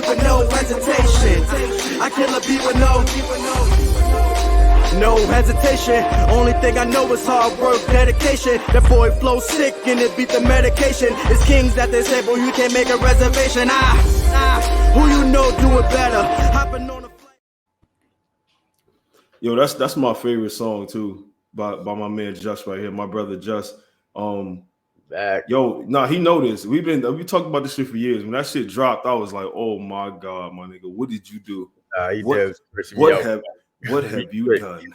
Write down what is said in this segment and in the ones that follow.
beat with no hesitation. I kill a beat with no hesitation. Only thing I know is hard work, dedication. That boy flow sick and it beat the medication. It's kings at this table, you can't make a reservation. Who you know do it better? Hopping on a flight. Yo, that's my favorite song too, by my man Just right here, my brother Just. He know this. We talked about this shit for years. When that shit dropped, I was like, oh my God, my nigga, what did you do? What have you done?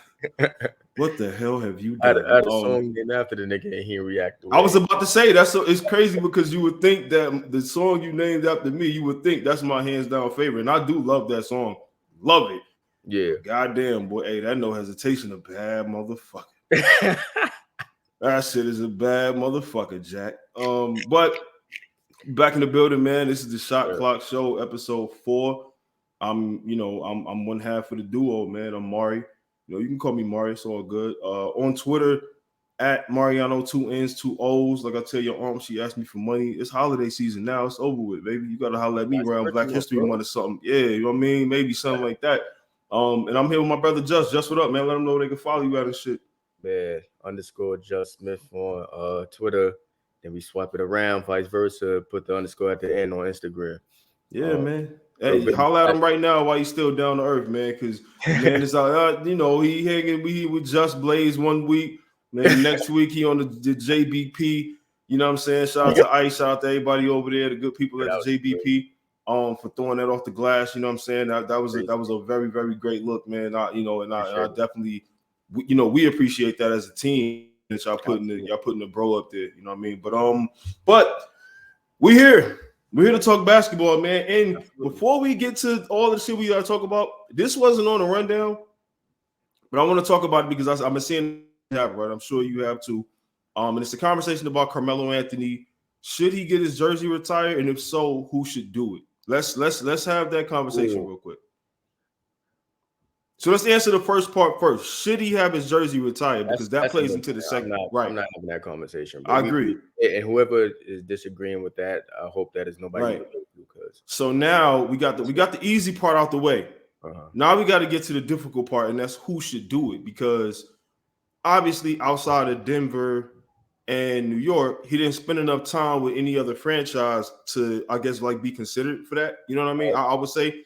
What the hell have you done? I had a song named after the nigga and he reacted. I was about to say it's crazy because you would think that the song you named after me, you would think that's my hands down favorite. And I do love that song. Love it. Yeah. Goddamn, boy. Hey, that no hesitation a bad motherfucker. That shit is a bad motherfucker, Jack. But back in the building, man. This is the Shot Clock Show, episode 4. I'm one half of the duo, man. I'm Mari. You can call me Mari. It's all good. On Twitter, at Mariano, 2 N's, 2 O's. Like I tell your aunt, she asked me for money. It's holiday season now. It's over with, baby. You gotta holler at me around Black History Month or something. Yeah, you know what I mean? Maybe something like that. And I'm here with my brother Just. Just, what up, man? Let them know they can follow you out and shit. Man, _Just Smith on Twitter. Then we swap it around, vice versa. Put the underscore at the end on Instagram. Yeah, man. Hey, holler at him right now while he's still down to earth, man. Because man, it's he hanging with Just Blaze 1 week. Then next week he on the JBP. You know what I'm saying? Shout out to Ice, shout out to everybody over there, the good people at the JBP. For throwing that off the glass. You know what I'm saying? That was a very, very great look, man. I definitely, we appreciate that as a team that y'all putting the bro up there. You know what I mean? But we here. We're here to talk basketball, man. And before we get to all the shit we gotta talk about, this wasn't on the rundown, but I want to talk about it because I've been seeing it happen, right? I'm sure you have too. And it's a conversation about Carmelo Anthony. Should he get his jersey retired? And if so, who should do it? Let's have that conversation real quick. So let's answer the first part first. Should he have his jersey retired? Because that plays into the second. I'm not having that conversation. I agree. And whoever is disagreeing with that, I hope that is nobody. Right. So now we got the easy part out the way. Now we got to get to the difficult part, and that's who should do it. Because obviously, outside of Denver and New York, he didn't spend enough time with any other franchise to, I guess, be considered for that. You know what I mean? I would say.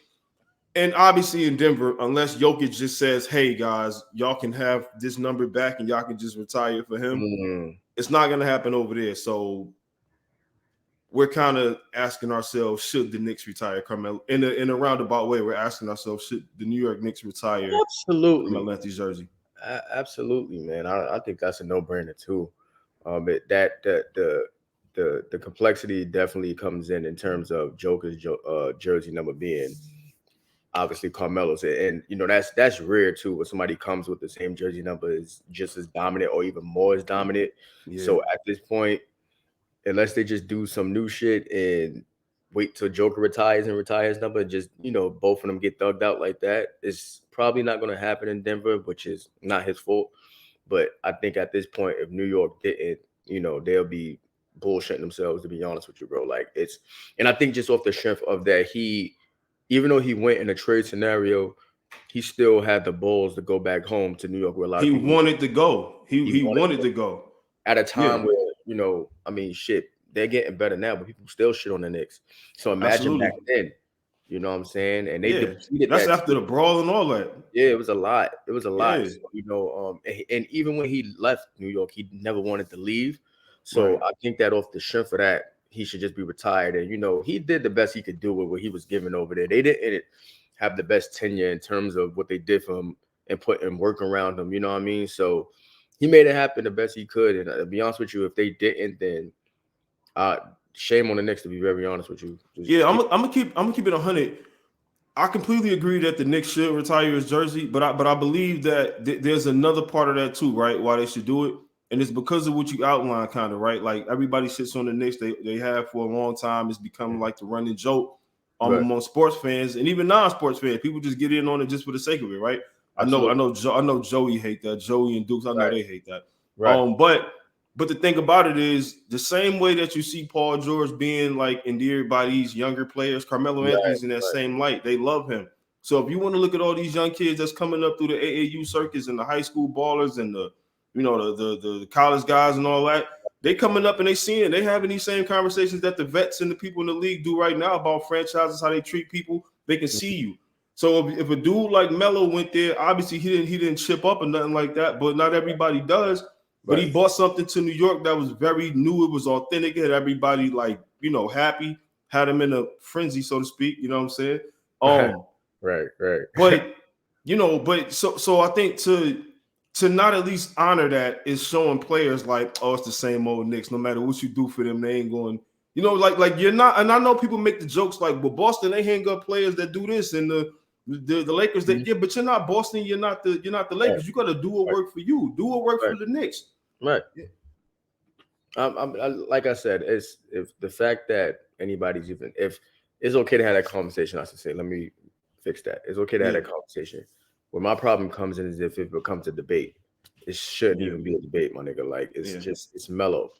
And obviously in Denver, unless Jokic just says, hey, guys, y'all can have this number back and y'all can just retire for him, it's not going to happen over there. So we're kind of asking ourselves, should the Knicks retire Carmelo? In a roundabout way, we're asking ourselves, should the New York Knicks retire Carmelo Anthony's jersey? Absolutely, man. I think that's a no-brainer too. But the complexity definitely comes in terms of Joker's jersey number being obviously Carmelo's, and that's rare too. When somebody comes with the same jersey number is just as dominant or even more as dominant. Yeah. So at this point, unless they just do some new shit and wait till Joker retires and retire his number, just both of them get thugged out like that, it's probably not going to happen in Denver, which is not his fault. But I think at this point, if New York didn't, they'll be bullshitting themselves, to be honest with you, bro. And I think just off the strength of that, even though he went in a trade scenario, he still had the balls to go back home to New York where a lot of people wanted to go. He wanted to go. At a time where, shit, they're getting better now, but people still shit on the Knicks. So imagine back then, you know what I'm saying? And they defeated that's after the brawl and all that. Yeah, it was a lot. It was a lot. Yeah. So, and even when he left New York, he never wanted to leave. So I think that off the strength of that, he should just be retired. And, he did the best he could do with what he was given over there. They didn't have the best tenure in terms of what they did for him and put and work around him. You know what I mean? So he made it happen the best he could. And to be honest with you, if they didn't, then shame on the Knicks, to be very honest with you. I'm gonna keep it 100. I completely agree that the Knicks should retire his jersey, but I believe that there's another part of that too, right? Why they should do it. And it's because of what you outlined, kind of, right? Like, everybody sits on the Knicks. They have for a long time. It's become like the running joke among sports fans and even non-sports fans. People just get in on it just for the sake of it, right? Absolutely. I know Joey hate that. Joey and Dukes, I know they hate that. Right. But But the thing about it is the same way that you see Paul George being like endeared by these younger players, Carmelo Anthony's in that same light. They love him. So if you want to look at all these young kids that's coming up through the AAU circuits and the high school ballers and the the college guys and all that, they coming up and they seeing it. They having these same conversations that the vets and the people in the league do right now about franchises, how they treat people. They can see you. So if a dude like Melo went there, obviously he didn't chip up or nothing like that, but not everybody does. But he brought something to New York that was very new. It was authentic. Had everybody happy. Had him in a frenzy, so to speak. You know what I'm saying? Right. But so I think to not at least honor that is showing players like, oh, it's the same old Knicks. No matter what you do for them, they ain't going. Like you're not. And I know people make the jokes like, well, Boston, they hang up players that do this, and the Lakers, but you're not Boston. You're not the Lakers. Right. You got to do what work for you. Do what work for the Knicks. Right. Yeah. Like I said, if the fact that anybody's if it's okay to have that conversation, I should say, let me fix that. It's okay to have that conversation. Where my problem comes in is if it becomes a debate. It shouldn't even be a debate, my nigga. Like it's mellow.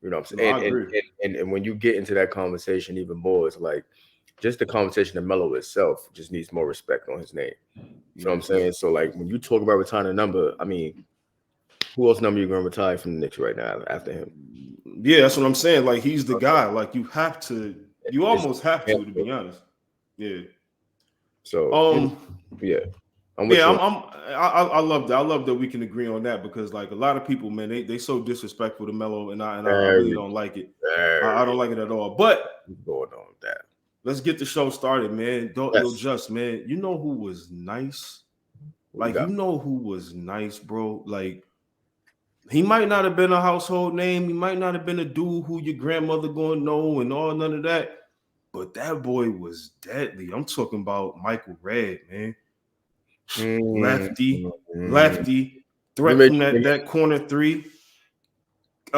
You know what I'm saying? No, I agree. And when you get into that conversation even more, it's like just the conversation of Melo itself just needs more respect on his name. You know what I'm saying? So like when you talk about retiring a number, I mean, who else number you gonna retire from the Knicks right now after him? Yeah, that's what I'm saying. Like he's the guy. Like you almost have to be honest. Yeah. So I love that. I love that we can agree on that because like a lot of people, man, they so disrespectful to Melo, and I really don't like it. I don't like it at all. But going on with that. Let's get the show started, man. Man. You know who was nice? Like you know who was nice, bro? Like he might not have been a household name. He might not have been a dude who your grandmother gonna know and all none of that. But that boy was deadly. I'm talking about Michael Redd, man. Lefty, threat from that corner three.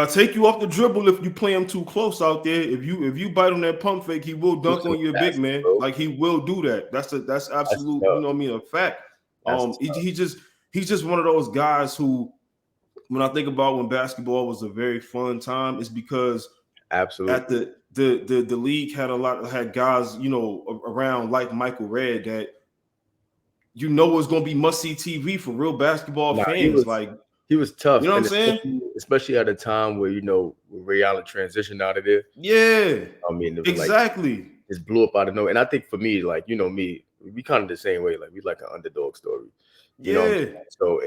Take you off the dribble if you play him too close out there. If you bite on that pump fake, he will dunk on your big man. Bro. Like he will do that. That's absolute. You know what I mean? A fact. He's just one of those guys who, when I think about when basketball was a very fun time, it's because absolutely at the league had guys around like Michael Redd that was going to be must see TV for real basketball fans. He was tough. You know what I'm saying? Especially at a time where Ray Allen transitioned out of there. Yeah. I mean, exactly. It blew up out of nowhere. And I think for me, like me, we kind of the same way. Like we like an underdog story. You know. So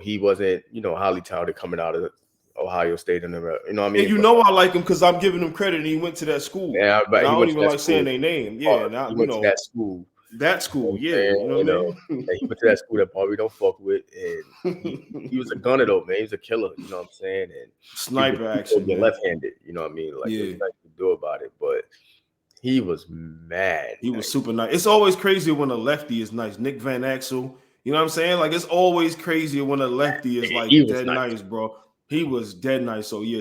he wasn't highly touted coming out of Ohio State and you know what I mean. And I like him because I'm giving him credit. And he went to that school. Yeah, but I don't even like saying their name. Yeah, he went to that school. That school, yeah. You know what I mean? He went to that school that probably don't fuck with, and he was a gunner though, man. He was a killer. You know what I'm saying? And sniper action, left-handed. You know what I mean? Like there's nothing to do about it, but he was mad. He was super nice. It's always crazier when a lefty is nice. Nick Van Exel. You know what I'm saying? Like it's always crazier when a lefty is like dead nice, bro. He was dead nice. So yeah,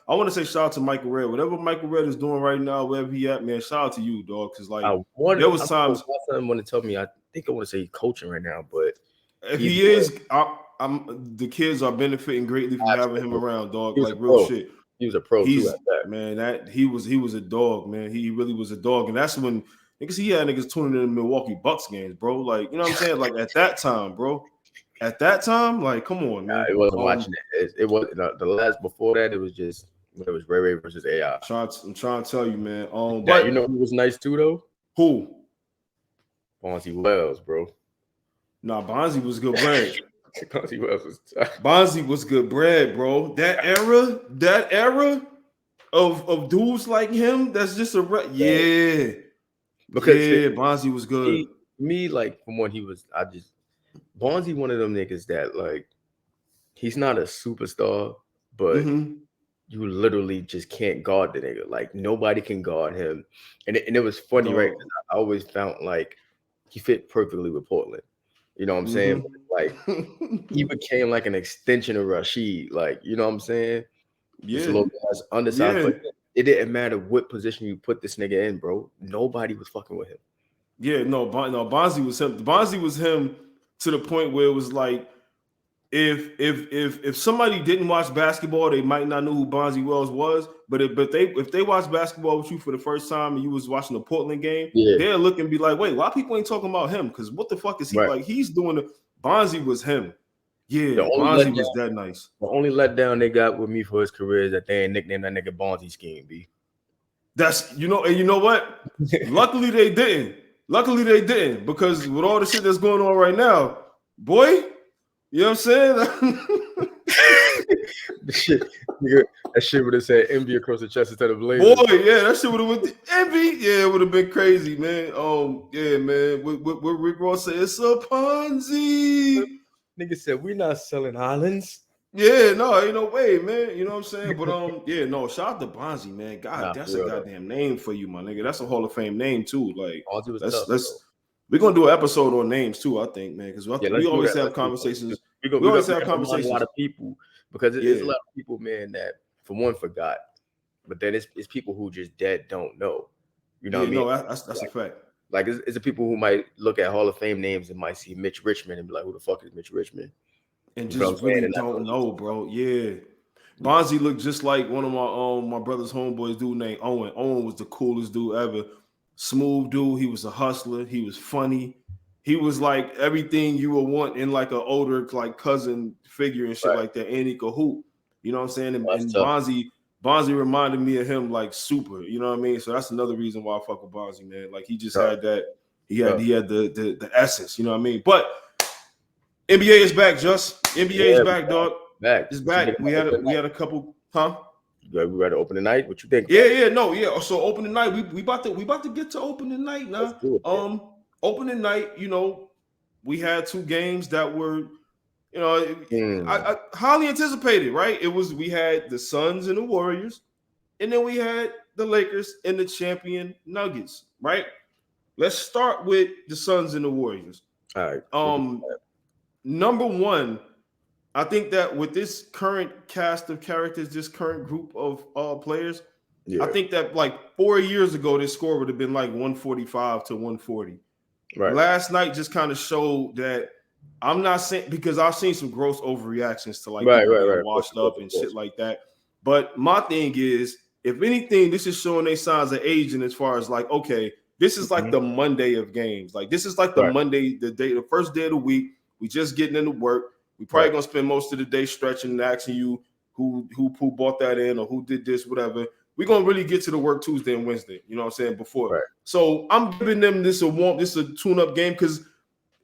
I want to say shout out to Michael Redd. Whatever Michael Redd is doing right now, wherever he at, man, shout out to you, dog. Because like there was times someone want to tell me, I think I want to say he's coaching right now, but if he is, the kids are benefiting greatly from having him around, dog. Like real shit. He was a pro too at that. Man, that he was a dog, man. He really was a dog, and that's when niggas he had niggas tuning in the Milwaukee Bucks games, bro. Like you know what I'm saying? Like at that time, bro. At that time, like, come on, man. It wasn't watching it. It was the last before that. It was just when it was Ray versus AI. I'm trying to tell you, man. But you know who was nice too, though? Who? Bonzi Wells, bro. Nah, Bonzi was good bread. Bonzi Wells was tough. Bonzi was good bread, bro. That era of dudes like him, that's just because Bonzi was good. Me, like from when he was, Bonzi one of them niggas that like he's not a superstar, but you literally just can't guard the nigga. Like nobody can guard him. And it was funny, right? I always found like he fit perfectly with Portland. You know what I'm saying? Like he became like an extension of Rashid. Like, you know what I'm saying? Yeah. This little guy's undersized. But it didn't matter what position you put this nigga in, bro. Nobody was fucking with him. Yeah, no, Bonzi was him. Bonzi was him to the point where it was like if somebody didn't watch basketball, they might not know who Bonzi Wells was. But if they watch basketball with you for the first time and you was watching the Portland game, Yeah. they'll look and be like, wait, why people ain't talking about him? Because what the fuck is he Right. like? He's doing the Bonzi was him. Yeah, The only Bonzi was letdown- that nice. The only letdown they got with me for his career is that they ain't nicknamed that nigga Bonzi Scheme, B. That's and you know what? Luckily they didn't. Luckily they didn't, because with all the shit that's going on right now, boy, you know what I'm saying? That shit would have said envy across the chest instead of Boy, Blazers. yeah, that shit would have went envy. Yeah, it would have been crazy, man. Yeah, man. What Rick Ross said, it's a Ponzi. Nigga said we not selling islands. Yeah, no, ain't no way, man. You know what I'm saying? But yeah, no, shout out to Bonzi, man. God, Nah, that's for a real, goddamn name for you, my nigga. That's a Hall of Fame name too. Like, Bonzi was tough. we're gonna do an episode on names too, I think, man, because we always have conversations. We always have conversations. A lot of people, because it's Yeah. a lot of people, man, that for one forgot, but then it's people who just dead don't know. You know what I mean? No, that's a fact. Like it's the people who might look at Hall of Fame names and might see Mitch Richmond and be like, "Who the fuck is Mitch Richmond?" And You know just what I'm saying? really And that's don't what know, bro. Yeah. Bonzi looked just like one of my brother's homeboys, dude named Owen. Owen was the coolest dude ever. Smooth dude. He was a hustler. He was funny. He was like everything you would want in like an older like cousin figure and shit like that. And he could hoop. You know what I'm saying? And Bonzi reminded me of him like super. You know what I mean? So that's another reason why I fuck with Bonzi, man. Like he just had that. He had the essence. You know what I mean? But NBA is back, Just. NBA is back, dog. It's back. We had a couple, huh? We ready to open the night? What you think? Yeah. So opening night, we about to get to opening night now. Opening night, you know, we had two games that were, you know, I highly anticipated, right? We had the Suns and the Warriors, and then we had the Lakers and the champion Nuggets, right? Let's start with the Suns and the Warriors. All right. Number one, I think that with this current cast of characters, this current group of players, I think that like 4 years ago, this score would have been like 145 to 140. Right. Last night just kind of showed that I'm not saying, because I've seen some gross overreactions to like people washed up and shit like that. But my thing is, if anything, this is showing they signs of aging as far as like, okay, this is like the Monday of games. Like this is like the Monday, the first day of the week. We just getting into work. We probably gonna spend most of the day stretching and asking you who bought that in or who did this, whatever. We're gonna really get to the work Tuesday and Wednesday. You know what I'm saying? Before. Right. So I'm giving them this a tune-up game because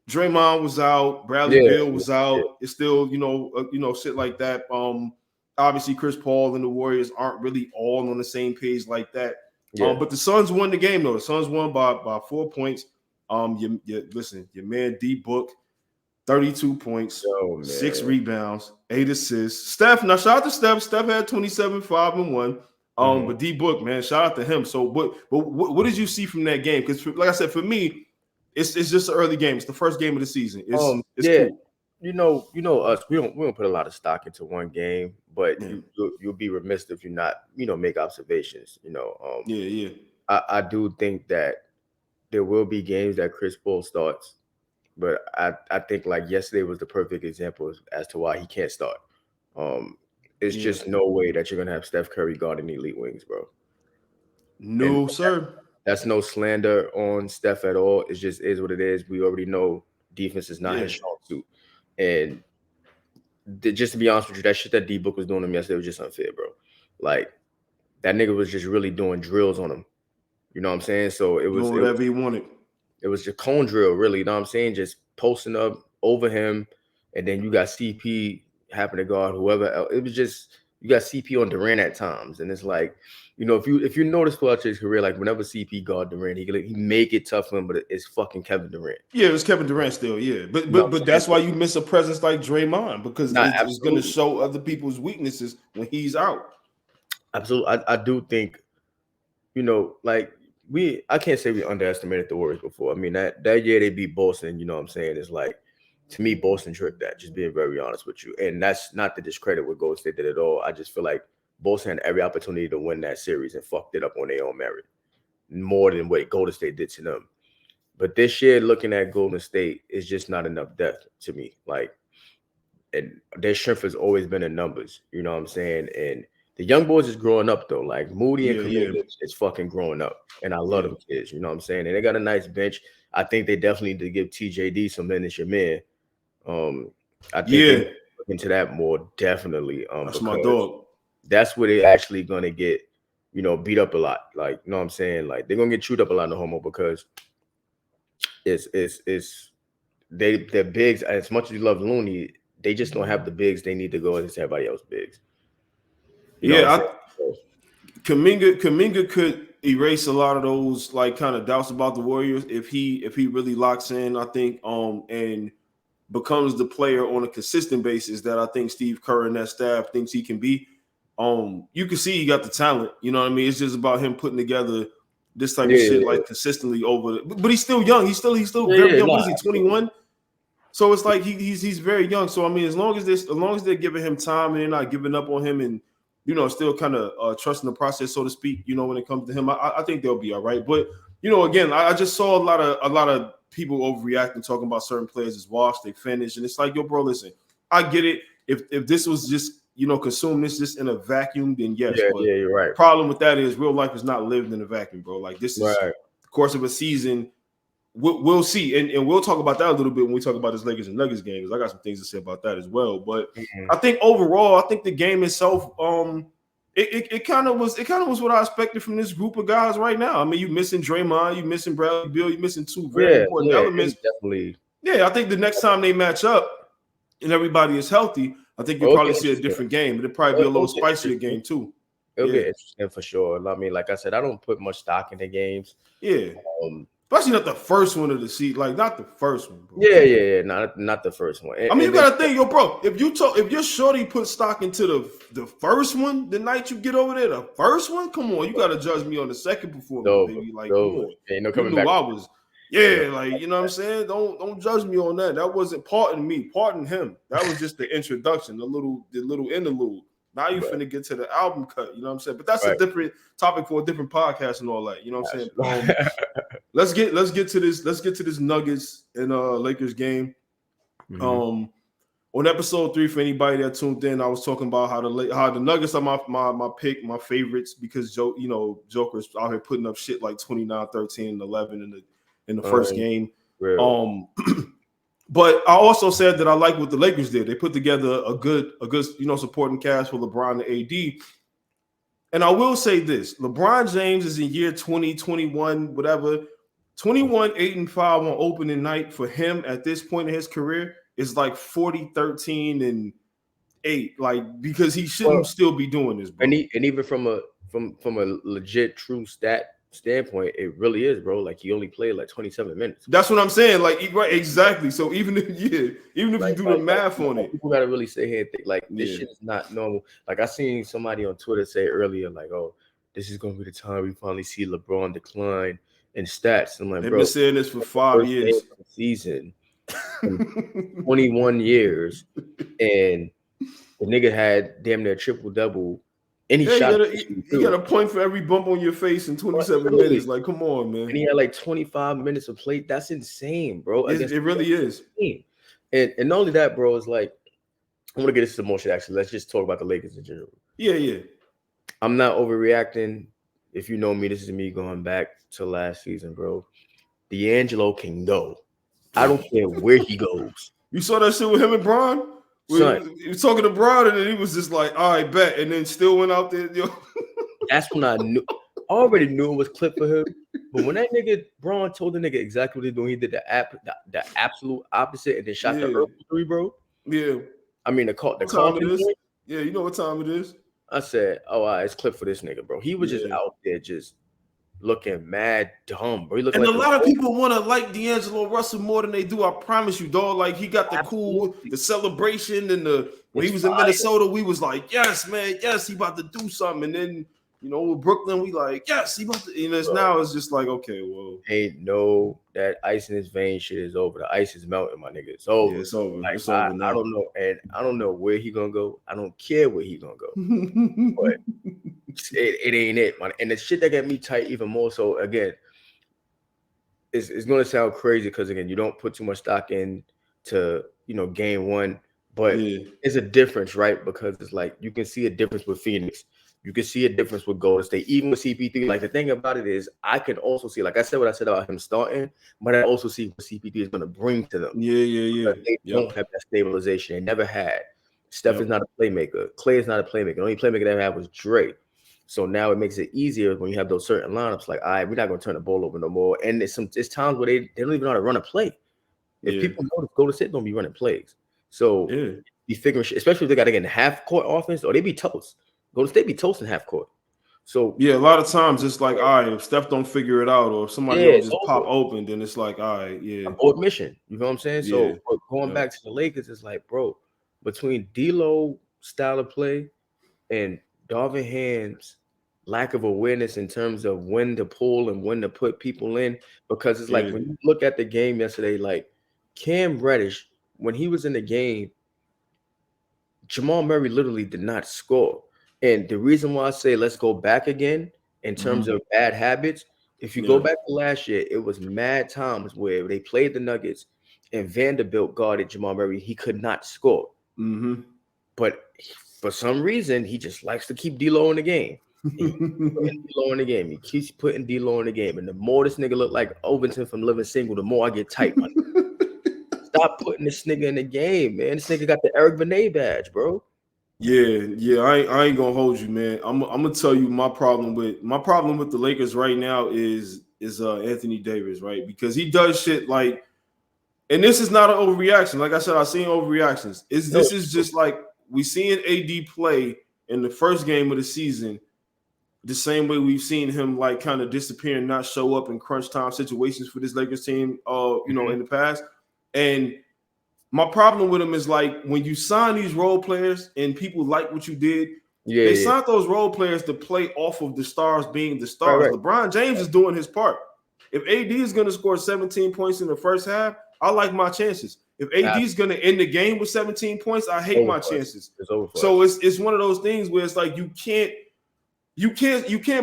Draymond was out, Bradley Beal was out. It's still, shit like that. Obviously Chris Paul and the Warriors aren't really all on the same page like that. But the Suns won the game though. The Suns won by 4 points. Listen, your man D Book. 32 points, 6 rebounds, 8 assists. Steph, now shout out to Steph. Steph had 27, 5 and 1. But D Book, man, shout out to him. So, what did you see from that game? Because, like I said, for me, it's just an early game. It's the first game of the season. It's cool. You know us. We don't put a lot of stock into one game, but you'll be remiss if you not make observations. I do think that there will be games that Chris Paul starts. But I think like yesterday was the perfect example as to why he can't start. It's just no way that you're gonna have Steph Curry guarding elite wings, bro. No, sir. That's no slander on Steph at all. It just is what it is. We already know defense is not his strong suit. And just to be honest with you, that shit that D Book was doing him yesterday was just unfair, bro. Like that nigga was just really doing drills on him. You know what I'm saying? So it was whatever he wanted. It was just cone drill, really. You know what I'm saying? Just posting up over him, and then you got CP happen to guard whoever else. It was just you got CP on Durant at times, and it's like, if you notice throughout his career, like whenever CP guard Durant, he make it tough for him, but it's fucking Kevin Durant. Yeah, it was Kevin Durant still. Yeah, but that's why you miss a presence like Draymond because it's going to show other people's weaknesses when he's out. Absolutely, I do think, like. I can't say we underestimated the Warriors before. I mean, that year they beat Boston, you know what I'm saying? It's like, to me, Boston tricked that, just being very honest with you. And that's not to discredit what Golden State did at all. I just feel like Boston had every opportunity to win that series and fucked it up on their own merit, more than what Golden State did to them. But this year, looking at Golden State, is just not enough depth to me. Like, their strength has always been in numbers. You know what I'm saying? And the young boys is growing up though. Like Moody and Kaminga is fucking growing up, and I love them kids. You know what I'm saying? And they got a nice bench. I think they definitely need to give TJD some minutes. Your man. I think they look into that more definitely. That's my dog. That's where they're actually gonna get, beat up a lot. Like, you know what I'm saying? Like they're gonna get chewed up a lot in the homo because they're bigs. As much as you love Looney, they just don't have the bigs they need to go against everybody else bigs. Kaminga could erase a lot of those like kind of doubts about the Warriors if he really locks in, I think, and becomes the player on a consistent basis that I think Steve Kerr and that staff thinks he can be. You can see he got the talent, you know what I mean? It's just about him putting together this type of shit like consistently but he's still young. He's still very young. What is he, 21? So it's like he's very young. So I mean, as long as they're giving him time and they're not giving up on him and still kind of trusting the process, so to speak, when it comes to him, I think they'll be all right. But again, I just saw a lot of people overreacting, talking about certain players as washed, they finished, and it's like, yo, bro, listen, I get it. If this was just consume this just in a vacuum, then yes. But you're right. Problem with that is real life is not lived in a vacuum, bro. Like this is the course of a season. We'll see, and we'll talk about that a little bit when we talk about this Lakers and Nuggets game, because I got some things to say about that as well. But I think overall, I think the game itself, it kind of was what I expected from this group of guys right now. I mean, you missing Draymond, you missing Bradley Beal, you missing two very important elements. Definitely. Yeah, I think the next time they match up and everybody is healthy, I think you'll probably see a different game. It'll probably be a little spicier game too. It'll get interesting for sure. I mean, like I said, I don't put much stock in the games. Yeah. Especially not the first one of the season, like not the first one, bro. Yeah, not the first one. I mean, you gotta think, yo, bro. If your shorty put stock into the first one, the night you get over there, the first one, come on, you gotta judge me on the second performance, baby. Like, come on, ain't no coming back. I was, like, you know what I'm saying. Don't judge me on that. That wasn't parting me, parting him. That was just the introduction, the little interlude. Now you finna get to the album cut, you know what I'm saying? But that's a different topic for a different podcast and all that. You know what I'm saying? Let's get to this Nuggets and Lakers game. On episode 3, for anybody that tuned in, I was talking about how the Nuggets are my pick, my favorites, because Joker's out here putting up shit like 29, 13, and 11 in the first game. Really? But I also said that I like what the Lakers did. They put together a good supporting cast for LeBron and AD. And I will say this: LeBron James is in year 20, 21, whatever. 21, 8-5 on opening night for him at this point in his career is like 40, 13, and 8. Like, because he shouldn't still be doing this, bro. And even from a legit true stat standpoint, it really is, bro. Like, he only played like 27 minutes. That's what I'm saying. Like, right, exactly. So even if you do the math on it, people gotta really sit here and think like this shit is not normal. Like, I seen somebody on Twitter say earlier, like, "Oh, this is gonna be the time we finally see LeBron decline in stats." I'm like, they've bro, been saying this for 5 years. Season, 21 years, and the nigga had damn near triple double. And he shot. You got a point for every bump on your face in 27 minutes. Like, come on, man. And he had like 25 minutes of play. That's insane, bro. It really is. And not only that, bro, is like, I want to get this to motion. Actually, let's just talk about the Lakers in general. Yeah. I'm not overreacting. If you know me, this is me going back to last season, bro. D'Angelo can go. I don't care where he goes. You saw that shit with him and Bron? He was talking to Bron, and then he was just like, all right, bet. And then still went out there. Yo. That's when I knew. I already knew it was clip for him. But when that nigga, Bron, told the nigga exactly what he's doing, he did the absolute opposite and then shot the early 3, bro. Yeah. I mean, the call. Yeah, you know what time it is. I said, oh, all right, it's clip for this nigga, bro. He was just out there just looking mad dumb, bro. And a lot of people want to like D'Angelo Russell more than they do. I promise you, dog. Like, he got the celebration, and when he was in Minnesota, we was like, yes, man, yes, he about to do something. And then, with Brooklyn, we like, yes, he about to. Now it's just like, okay, well, that ice in his vein shit is over. The ice is melting, my nigga. It's over. Yeah, it's over. Like, it's over now. I don't know, and I don't know where he gonna go. I don't care where he gonna go. But it ain't it, man. And the shit that got me tight even more so, again, it's gonna sound crazy because, again, you don't put too much stock into game one, But it's a difference, right? Because it's like you can see a difference with Phoenix. You can see a difference with Golden State, even with CP3. Like the thing about it is, I can also see, like I said, what I said about him starting, but I also see what CP3 is going to bring to them. Yeah. They don't have that stabilization. They never had. Steph is not a playmaker. Clay is not a playmaker. The only playmaker they had was Dre. So now it makes it easier when you have those certain lineups. Like, all right, we're not going to turn the ball over no more. And it's times where they don't even know how to run a play. If people notice, Golden State don't be running plays. So be figuring shit, especially if they got to get in half court offense, or they be toast. Golden State be toast in half court. So a lot of times it's like, all right, if Steph don't figure it out, or if somebody else just pop open, then it's like, all right, abort mission. You know what I'm saying? So going back to the Lakers, it's like, bro, between D'Lo style of play and Darvin Ham's lack of awareness in terms of when to pull and when to put people in, because it's like when you look at the game yesterday, like Cam Reddish, when he was in the game, Jamal Murray literally did not score. And the reason why I say let's go back again in terms of bad habits, if you go back to last year, it was mad times where they played the Nuggets and Vanderbilt guarded Jamal Murray. He could not score. But for some reason, he just likes to keep D'Lo in the game. He keeps putting D'Lo in the game. And the more this nigga look like Overton from Living Single, the more I get tight. Stop putting this nigga in the game, man. This nigga got the Eric Benet badge, bro. Yeah. I ain't gonna hold you, man. I'm gonna tell you my problem with the Lakers right now is Anthony Davis, right? Because he does shit like, and this is not an overreaction. Like I said, I've seen overreactions. This is just like we seeing AD play in the first game of the season, the same way we've seen him like kind of disappear and not show up in crunch time situations for this Lakers team, in the past. And my problem with him is like when you sign these role players and people like what you did, they signed those role players to play off of the stars being the stars. Right. LeBron James is doing his part. If AD is going to score 17 points in the first half, I like my chances. If AD is going to end the game with 17 points, I hate my chances. So it's one of those things where it's like you can't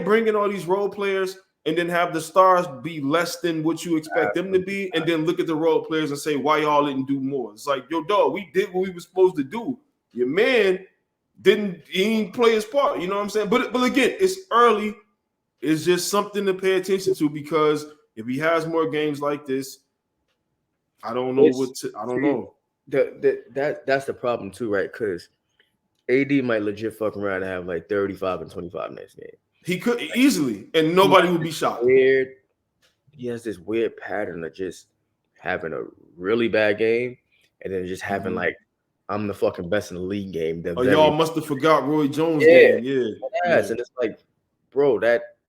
bring in all these role players and then have the stars be less than what you expect them to be, and then look at the role players and say, why y'all didn't do more? It's like, yo, dog, we did what we were supposed to do. Your man didn't play his part. You know what I'm saying? But again, it's early. It's just something to pay attention to, because if he has more games like this, I don't know I don't know. That's the problem too, right? Because AD might legit fuck around and have like 35 and 25 next game. He could easily, and nobody would be shocked. He has this weird pattern of just having a really bad game and then just having like, I'm the fucking best in the league game. Y'all must have forgot Roy Jones game. Yes. And it's like, bro,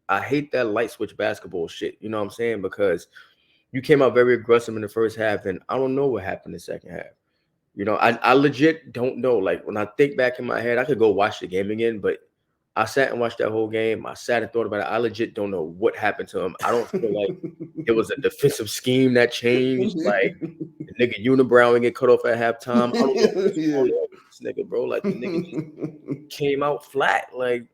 I hate that light switch basketball shit. You know what I'm saying? Because you came out very aggressive in the first half, and I don't know what happened in the second half. You know, I legit don't know. Like when I think back in my head, I could go watch the game again, but I sat and watched that whole game. I sat and thought about it. I legit don't know what happened to him. I don't feel like it was a defensive scheme that changed. Like the nigga Unibrow and get cut off at halftime. I don't know what's going on with this nigga, bro. Like the nigga just came out flat. Like,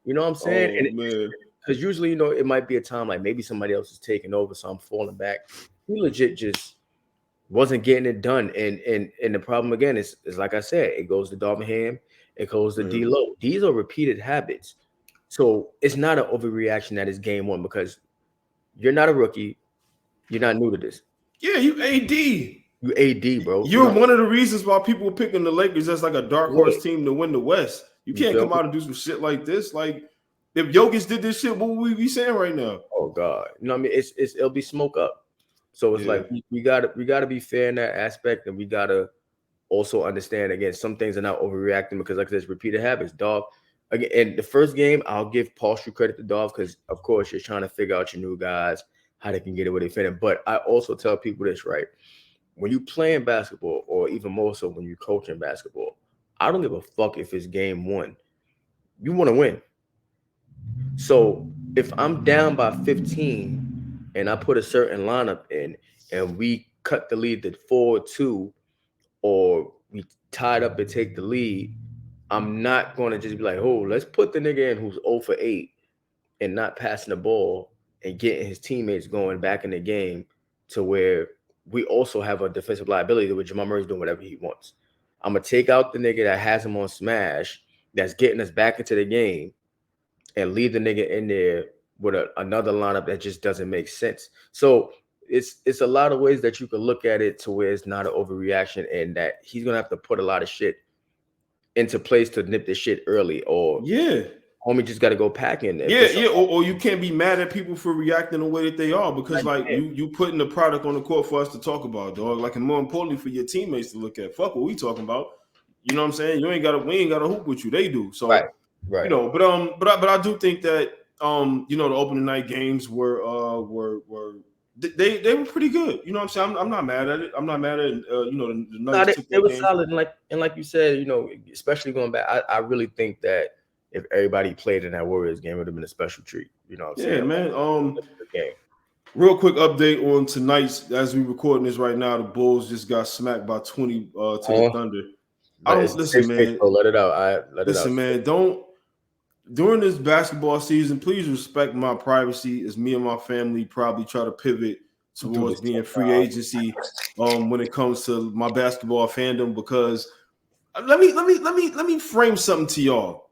you know what I'm saying? Because usually, you know, it might be a time like maybe somebody else is taking over, so I'm falling back. He legit just wasn't getting it done. And the problem again is like I said, it goes to Darvin Ham. It goes to D'Lo. These are repeated habits. So it's not an overreaction that it's game one, because you're not a rookie. You're not new to this. Yeah, you AD. You AD, bro. You're one of the reasons why people are picking the Lakers as like a dark horse team to win the West. You can't come out and do some shit like this. Like if Jokic did this shit, what would we be saying right now? Oh God. You know what I mean? It'll be smoke up. So it's like we gotta be fair in that aspect, and we gotta also understand, again, some things are not overreacting, because like there's repeated habits, dog. Again, in the first game, I'll give partial credit to Dov, because of course you're trying to figure out your new guys, how they can get it where they fit in. But I also tell people this, right? When you playing basketball, or even more so when you coaching basketball, I don't give a fuck if it's game one. You want to win. So if I'm down by 15 and I put a certain lineup in and we cut the lead to 4-2, or we tied up and take the lead, I'm not going to just be like, oh, let's put the nigga in who's 0 for 8 and not passing the ball and getting his teammates going back in the game, to where we also have a defensive liability where Jamal Murray's doing whatever he wants. I'm gonna take out the nigga that has him on smash, that's getting us back into the game, and leave the nigga in there with another lineup that just doesn't make sense. So it's a lot of ways that you can look at it to where it's not an overreaction, and that he's gonna have to put a lot of shit into place to nip this shit early, or homie just got to go packing. Or you can't be mad at people for reacting the way that they are, because like you putting the product on the court for us to talk about, dog. Like, and more importantly for your teammates to look at. Fuck what we talking about. You know what I'm saying? We ain't got to hoop with you. They do. So right. You know, but I do think that you know, the opening night games were they were pretty good. You know what I'm saying? I'm not mad at it. I'm not mad at you know, the Nuggets took that was game. solid, and like you said, you know, especially going back, I really think that if everybody played in that Warriors game, it would have been a special treat. You know what I'm saying? Man. Real quick update on tonight's, as we recording this right now, the Bulls just got smacked by 20 to the Thunder. I don't listen, man. Let it out. Listen, man. Don't, during this basketball season, please respect my privacy as me and my family probably try to pivot towards being free agency when it comes to my basketball fandom, because let me frame something to y'all.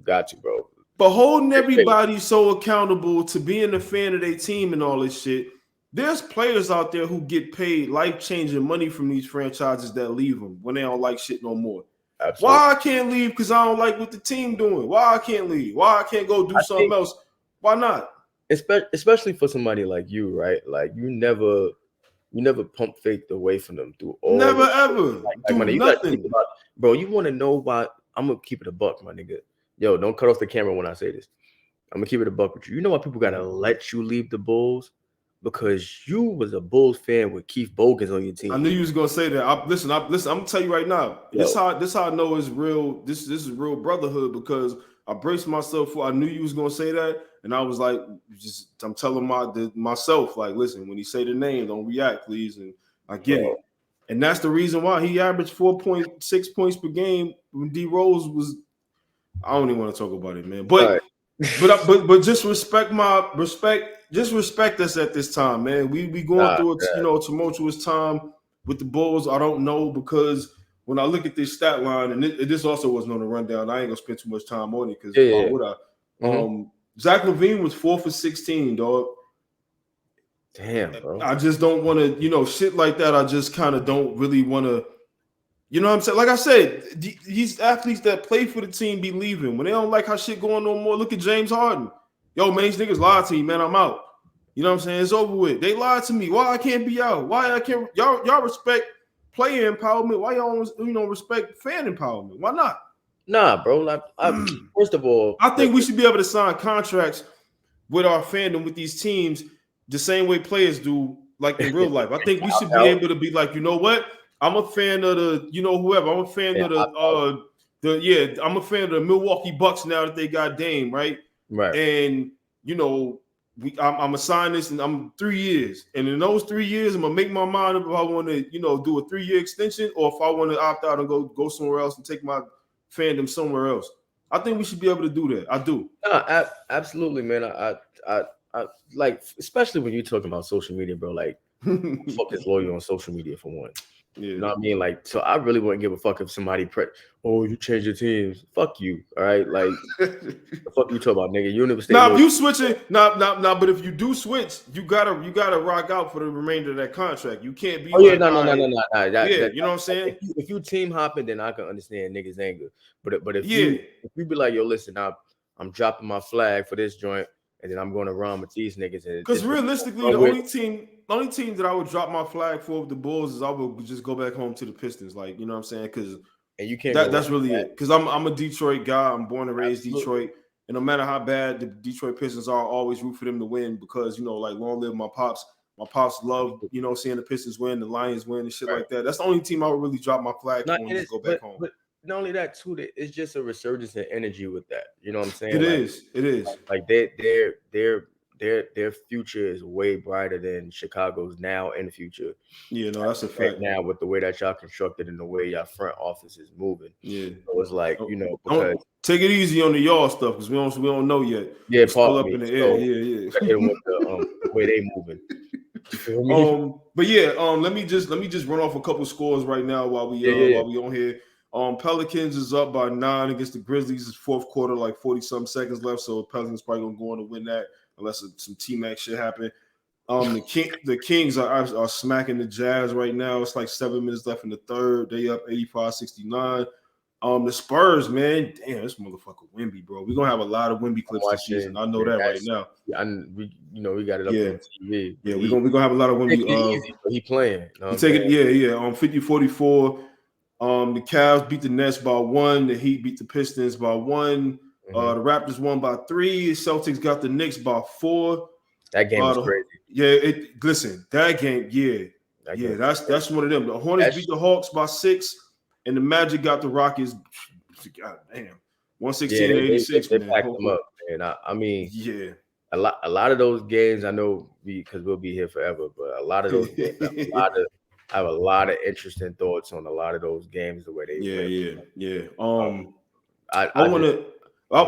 Got you, bro. But holding everybody so accountable to being a fan of their team and all this shit, there's players out there who get paid life-changing money from these franchises that leave them when they don't like shit no more. Absolutely. Why I can't leave because I don't like what the team doing? Why I can't leave? Why I can't go do something else? Why not? Especially for somebody like you, right? Like you never pump faked away from them through all. Never ever do nothing, bro. You want to know why? I'm gonna keep it a buck, my nigga. Yo, don't cut off the camera when I say this. I'm gonna keep it a buck with you. You know why people gotta let you leave the Bulls? Because you was a Bulls fan with Keith Bogans on your team. I knew you was gonna say that. Listen. I'm gonna tell you right now. This how I know it's real. This is real brotherhood, because I braced myself for. I knew you was gonna say that, and I was like, I'm telling myself, like, listen, when he say the name, don't react, please. And I get it. And that's the reason why he averaged 4.6 points per game when D Rose was. I don't even want to talk about it, man. But but just respect us at this time, man. We going through a tumultuous time with the Bulls. I don't know, because when I look at this stat line, and this also wasn't on the rundown, I ain't gonna spend too much time on it, because why would I? Zach LaVine was 4 for 16, dog. Damn, bro. I just don't want to, shit like that. I just kind of don't really want to. You know what I'm saying? Like I said, these athletes that play for the team be leaving. When they don't like how shit going no more, look at James Harden. Yo, man, these niggas lied to me, man. I'm out. You know what I'm saying? It's over with. They lied to me. Why I can't be out? Why I can't? Y'all respect player empowerment. Why y'all respect fan empowerment? Why not? Nah, bro. Like, first of all, I think we should be able to sign contracts with our fandom with these teams the same way players do, like in real life. I think we should be able to be like, you know what? I'm a fan of the, whoever. I'm a fan of I'm a fan of the Milwaukee Bucks now that they got Dame, right? Right. And I'm gonna sign this, and I'm 3 years. And in those 3 years, I'm gonna make my mind up if I want to, do a 3-year extension, or if I want to opt out and go somewhere else and take my fandom somewhere else. I think we should be able to do that. I do. Absolutely, man. I like, especially when you're talking about social media, bro. Like, fuck is loyal on social media for one. Yeah. You know what I mean? Like, so I really wouldn't give a fuck if somebody you change your teams. Fuck you. All right. Like, the fuck you talking about, nigga? You never stay. If you switching, but if you do switch, you gotta rock out for the remainder of that contract. You can't be. No. You know what I'm saying? If you team hopping, then I can understand niggas' anger. But if you be like, yo, listen, I'm dropping my flag for this joint, and then I'm going to run with these niggas. Because realistically, the only team that I would drop my flag for with the Bulls is I would just go back home to the Pistons. Like, you know what I'm saying? Because you can't. That's really it. Because I'm a Detroit guy. I'm born and raised Detroit. And no matter how bad the Detroit Pistons are, I always root for them to win, because, like, long live my pops. My pops love, seeing the Pistons win, the Lions win, and shit like that. That's the only team I would really drop my flag for and just go back home. But not only that, too, it's just a resurgence in energy with that. You know what I'm saying? It is. Like their future is way brighter than Chicago's now and future. Yeah, no, that's a fact. Right now, with the way that y'all constructed and the way y'all front office is moving. Yeah. So it's like, because take it easy on the y'all stuff, because we don't know yet. Yeah, pull up in the air. Yeah. With the way they moving. But let me just run off a couple scores right now while we on here. Pelicans is up by 9 against the Grizzlies. It's fourth quarter, like 40-something seconds left. So Pelicans probably gonna go on to win that unless some T-Mac shit happen. The Kings are smacking the Jazz right now. It's like 7 minutes left in the third. They up 85-69. The Spurs, man, damn, this motherfucker Wemby, bro. We're gonna have a lot of Wemby clips this season. I know that right now. We got it up on TV. Yeah, we're gonna have a lot of Wemby. Easy, but he playing. He taking it, 50-44. The Cavs beat the Nets by 1. The Heat beat the Pistons by 1. The Raptors won by 3. Celtics got the Knicks by 4. That game was crazy. Yeah, listen, that game, that's one of them. The Hornets beat the Hawks by 6, and the Magic got the Rockets. God damn, 116-86. They packed them up, man. I mean, a lot of those games. I know because we'll be here forever, but a lot of those games, I have a lot of interesting thoughts on a lot of those games. The way they play. I want to. But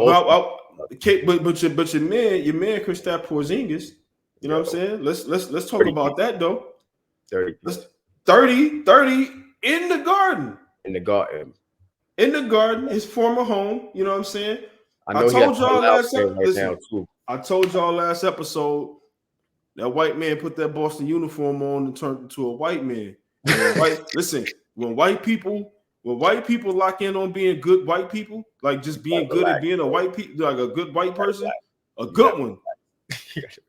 your man Kristaps Porzingis. You know what I'm saying? Let's talk about that though. 30 in the Garden. In the Garden, his former home. You know what I'm saying? I told y'all last episode that white man put that Boston uniform on and turned into a white man. When white people lock in on being good white people, like just being good at being a white people, like a good white person, a good one.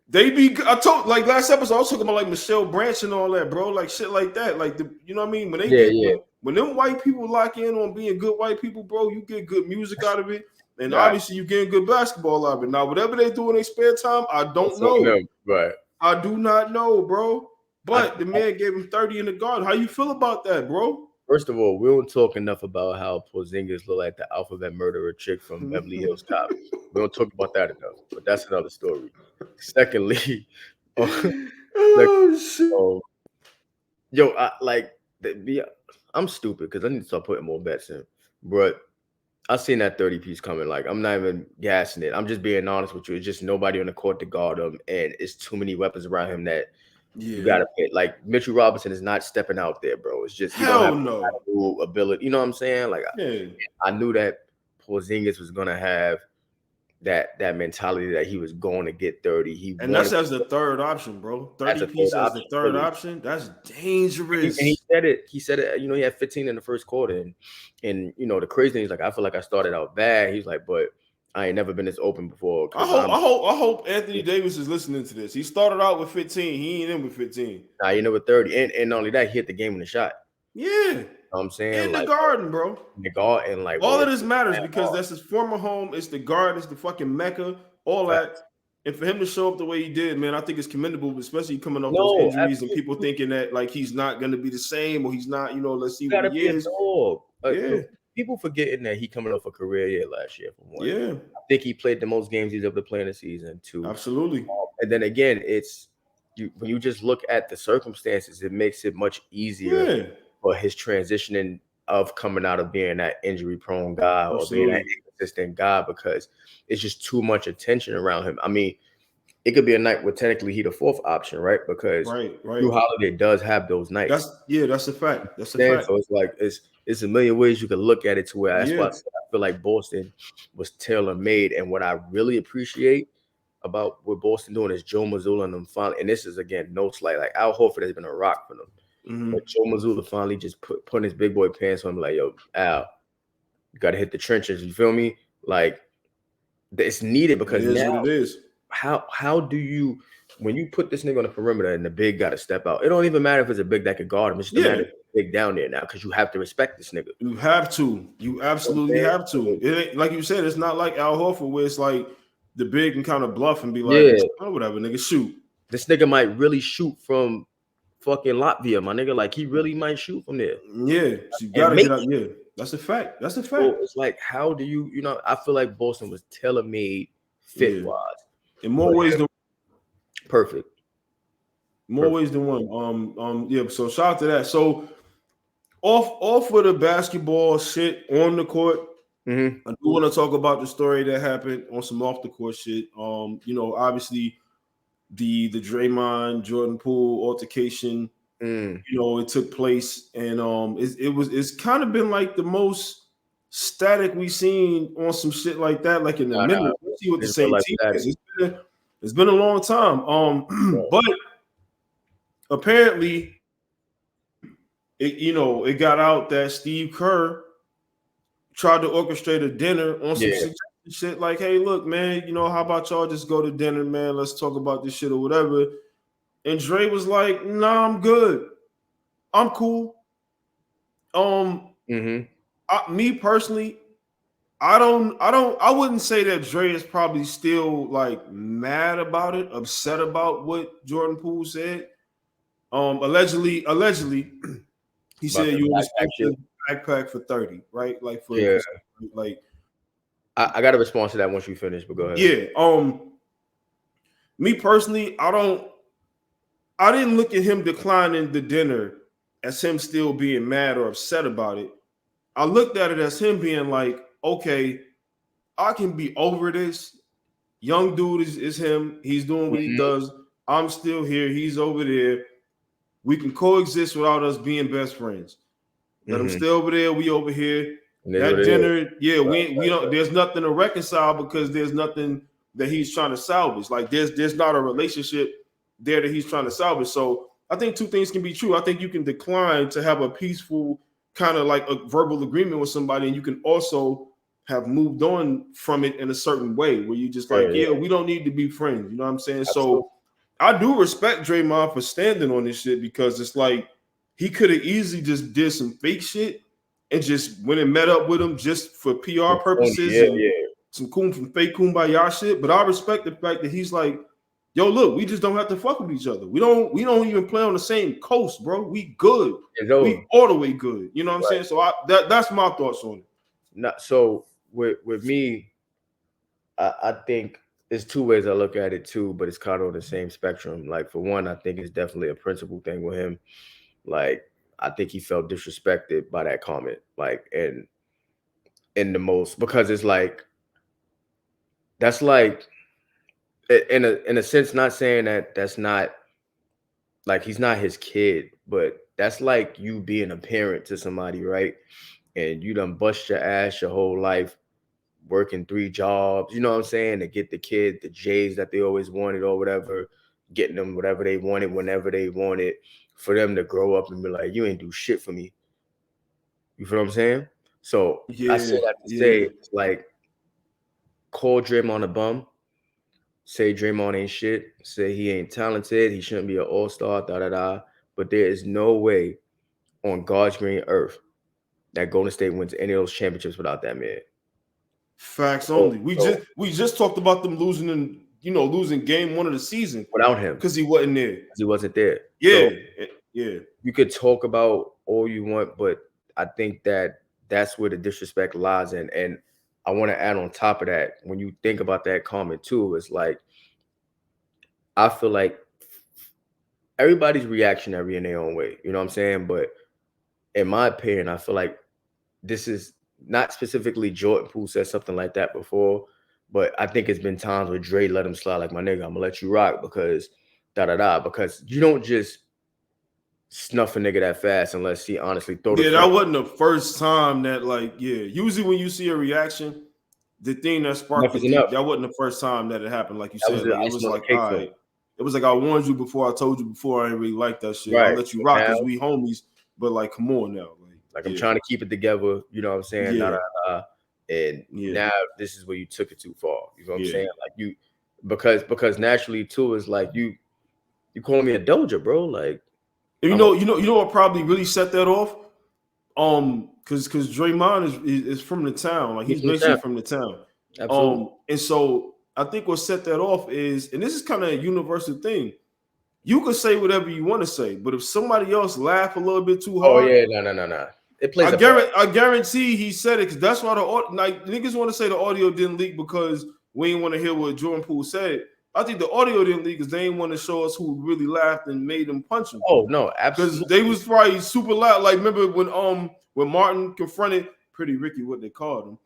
They be. I told like last episode, I was talking about like Michelle Branch and all that, bro. Like shit like that. Like you know what I mean? When when them white people lock in on being good white people, bro, you get good music out of it, and obviously you getting good basketball out of it. Now, whatever they do in their spare time, I don't know. Right? I do not know, bro. But the man gave him 30 in the Garden. How you feel about that, bro? First of all, we don't talk enough about how Porzingis look like the alphabet murderer chick from Beverly Hills Cop. We don't talk about that enough, but that's another story. Secondly, I'm stupid because I need to start putting more bets in. But I seen that 30 piece coming. Like I'm not even gassing it. I'm just being honest with you. It's just nobody on the court to guard him, and it's too many weapons around him that. You gotta pay. Like Mitchell Robinson is not stepping out there, bro. It's just ability. You know what I'm saying? Like I knew that Porzingis was gonna have that mentality that he was going to get 30. That's as the third option, bro. 30 pieces as the third option. That's dangerous. And he said it. He you know, he had 15 in the first quarter, and you know the crazy thing is like I feel like I started out bad. He's like, but I ain't never been this open before. I hope Anthony Davis is listening to this. He started out with 15. He ain't in with 15. Nah, you know with 30. And not only that, he hit the game in the shot. Yeah. You know what I'm saying? In the Garden, bro. In the Garden, like all of this matters because that's his former home. It's the Garden, it's the fucking Mecca, all that. And for him to show up the way he did, man, I think it's commendable, especially coming off those injuries and people thinking that like he's not gonna be the same or he's not, you know, let's see what he is. People forgetting that he coming off a career year last year. For one. Yeah, I think he played the most games he's ever played in a season too. Absolutely. And then again, when you just look at the circumstances, it makes it much easier for his transitioning of coming out of being that injury-prone guy or being that inconsistent guy because it's just too much attention around him. I mean, it could be a night where technically he's the fourth option, right? Because Drew Holiday does have those nights. That's a fact. That's a fact. So it's like it's a million ways you can look at it to where that's why I feel like Boston was tailor-made. And what I really appreciate about what Boston doing is Joe Mazzulla and them finally, and this is again no slight, like Al Horford has been a rock for them. Mm-hmm. But Joe Mazzulla finally just putting his big boy pants on him, like, yo, Al, you gotta hit the trenches. You feel me? Like it's needed because it is what it is. How do you when you put this nigga on the perimeter and the big got to step out? It don't even matter if it's a big that can guard him. It's just a matter if big down there now because you have to respect this nigga. You have to. You absolutely have to. It ain't, like you said, it's not like Al Horford where it's like the big can kind of bluff and be like, oh, whatever, nigga, shoot. This nigga might really shoot from fucking Latvia, my nigga. Like he really might shoot from there. Yeah, so you gotta get out. Yeah, that's a fact. That's a fact. So it's like, how do you know? I feel like Boston was tailor-made fit wise in more ways than perfect. More ways than one. Yeah. So shout out to that. So off of the basketball shit on the court. Mm-hmm. I do want to talk about the story that happened on some off the court shit. You know, obviously the Draymond Jordan Poole altercation You know, it took place, and it's kind of been like the most static we seen on some shit like that, like in a minute. Let's see what the same team is. It's been a long time. But apparently, it got out that Steve Kerr tried to orchestrate a dinner on some shit like, hey, look, man, how about y'all just go to dinner, man? Let's talk about this shit or whatever. And Dre was like, nah, I'm good. I'm cool. Me personally, I wouldn't say that Dre is probably still like mad about it, upset about what Jordan Poole said. Allegedly, he said you were expecting backpack for 30, right? Like like I got a response to that once you finish, but go ahead. Yeah. Me personally, I didn't look at him declining the dinner as him still being mad or upset about it. I looked at it as him being like, okay, I can be over this. Young dude is him. He's doing what he does. I'm still here. He's over there. We can coexist without us being best friends. Let him stay over there. We over here. That dinner, we don't. There's nothing to reconcile because there's nothing that he's trying to salvage. Like there's not a relationship there that he's trying to salvage. So I think two things can be true. I think you can decline to have a peaceful kind of like a verbal agreement with somebody, and you can also have moved on from it in a certain way where you just like, we don't need to be friends. You know what I'm saying? Absolutely. So I do respect Draymond for standing on this shit because it's like he could have easily just did some fake shit and just went and met up with him just for PR purposes some fake kumbaya shit. But I respect the fact that he's like, yo, look, we just don't have to fuck with each other. We don't even play on the same coast, bro. We good. We all the way good. You know what I'm saying? So that's my thoughts on it. So with me, I think there's two ways I look at it too, but it's kind of on the same spectrum. Like for one, I think it's definitely a principle thing with him. Like I think he felt disrespected by that comment. Like and in the most, because it's like that's like in a sense, not saying that that's not like he's not his kid, but that's like you being a parent to somebody, right? And you done bust your ass your whole life working 3 jobs, you know what I'm saying, to get the kid the J's that they always wanted or whatever, getting them whatever they wanted whenever they wanted, for them to grow up and be like, you ain't do shit for me. You feel what I'm saying? So I say that to say, it's like, call Draymond a bum, say Draymond ain't shit, say he ain't talented, he shouldn't be an all-star, da-da-da. But there is no way on God's green earth that Golden State wins any of those championships without that man. Facts only. We just talked about them losing game 1 of the season without him because he wasn't there. He wasn't there. Yeah, so, yeah. You could talk about all you want, but I think that's where the disrespect lies in. And I want to add on top of that, when you think about that comment too, it's like I feel like everybody's reactionary in their own way. You know what I'm saying? But in my opinion, I feel like this is not specifically Jordan Poole said something like that before, but I think it's been times where Dre let him slide, like, my nigga, I'm gonna let you rock because because you don't just snuff a nigga that fast unless he honestly throw the that wasn't the first time that usually when you see a reaction, the thing that sparked that wasn't the first time that it happened, like you said. It was like, all right. It was like, I warned you before, I told you before, I didn't really like that shit. I'll let you rock because we homies, but like, come on now. I'm trying to keep it together, you know what I'm saying? And now this is where you took it too far. You know what I'm saying? Like because naturally too is like you calling me a doja, bro. Like you know what probably really set that off? Because Draymond is from the town. Like he's basically from the town. Absolutely. And so I think what set that off is, and this is kind of a universal thing. You could say whatever you want to say, but if somebody else laugh a little bit too hard, no. It plays. I guarantee he said it because that's why niggas want to say the audio didn't leak because we didn't want to hear what Jordan Poole said. I think the audio didn't leak because they didn't want to show us who really laughed and made them punch him. Oh no, absolutely. Because they was probably super loud. Like remember when Martin confronted Pretty Ricky, what they called him,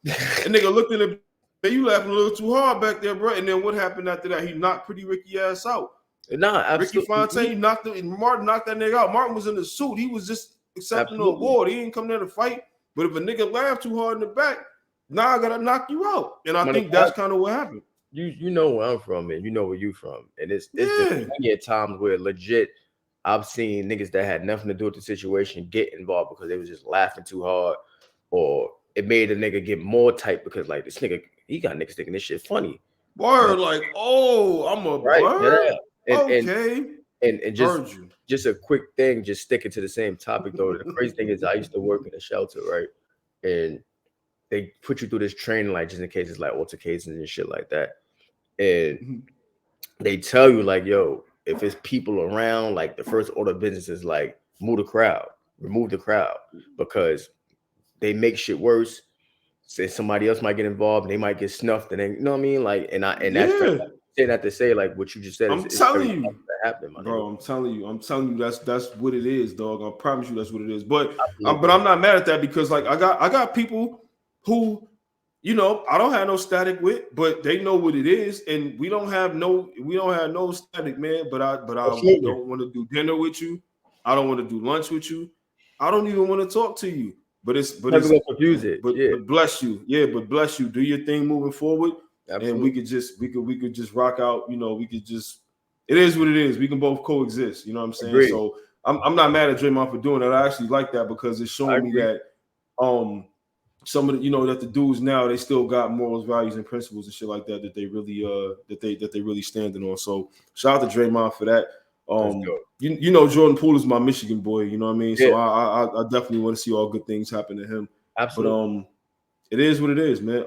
and nigga looked at him, you laughing a little too hard back there, bro. And then what happened after that? He knocked Pretty Ricky ass out. Nah, Ricky absolutely. Fontaine Martin knocked that nigga out. Martin was in the suit. He was just accepting the Absolutely. award. He didn't come there to fight. But if a nigga laughed too hard in the back, I gotta knock you out. And I think that's kind of what happened. You know where I'm from, and you know where you from, and it's just Yeah. plenty of times where legit I've seen niggas that had nothing to do with the situation get involved because they was just laughing too hard, or it made a nigga get more tight because like this nigga, he got niggas thinking this shit funny. Word, like, oh, I'm a Right? bird. Yeah. Okay. And just Heard you. just a quick thing, just sticking to the same topic though. The crazy thing is I used to work in a shelter, right? And they put you through this training, like just in case it's like altercations and shit like that. And they tell you, like, yo, if it's people around, like the first order of business is like remove the crowd, because they make shit worse. Say somebody else might get involved, and they might get snuffed, and then you know what I mean? Like, and that's say that to say like what you just said. I'm telling you, that happened, bro. I'm telling you, that's what it is, dog. I promise you, that's what it is. But I'm Absolutely. not mad at that because like I got people who, you know, I don't have no static with, but they know what it is, and we don't have no static, man. But I don't want to do dinner with you. I don't want to do lunch with you. I don't even want to talk to you. But confuse it. But bless you, but bless you. Do your thing moving forward, Absolutely. and we could just rock out. You know, we could just. It is what it is. We can both coexist. You know what I'm saying? Agreed. So I'm not mad at Draymond for doing that. I actually like that because it's showing me that some of the, you know, that the dudes now, they still got morals, values, and principles and shit like that that they really that they really standing on. So shout out to Draymond for that. You know, Jordan Poole is my Michigan boy. You know what I mean? Yeah. So I definitely want to see all good things happen to him. Absolutely. But it is what it is, man.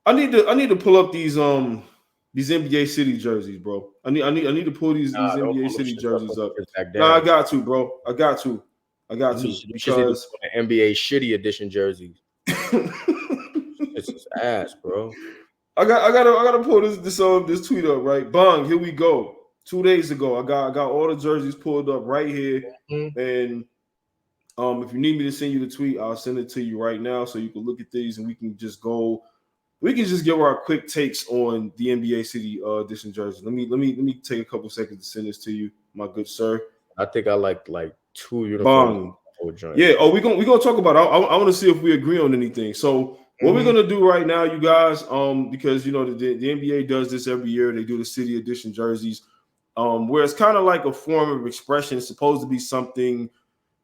I need to pull up these NBA City jerseys, bro. I need to pull these NBA City jerseys up. Nah, I got to, bro. I got to. Because NBA shitty edition jerseys. It's just ass, bro. I gotta pull this tweet up, right? Bang, here we go. 2 days ago, I got all the jerseys pulled up right here. And if you need me to send you the tweet, I'll send it to you right now so you can look at these and we can just give our quick takes on the NBA City edition jersey. Let me take a couple seconds to send this to you, my good sir. I think I like 2 uniforms. Yeah. Oh, we're gonna talk about it. I want to see if we agree on anything. So what we're gonna do right now, you guys, because you know the NBA does this every year. They do the City Edition jerseys, where it's kind of like a form of expression. It's supposed to be something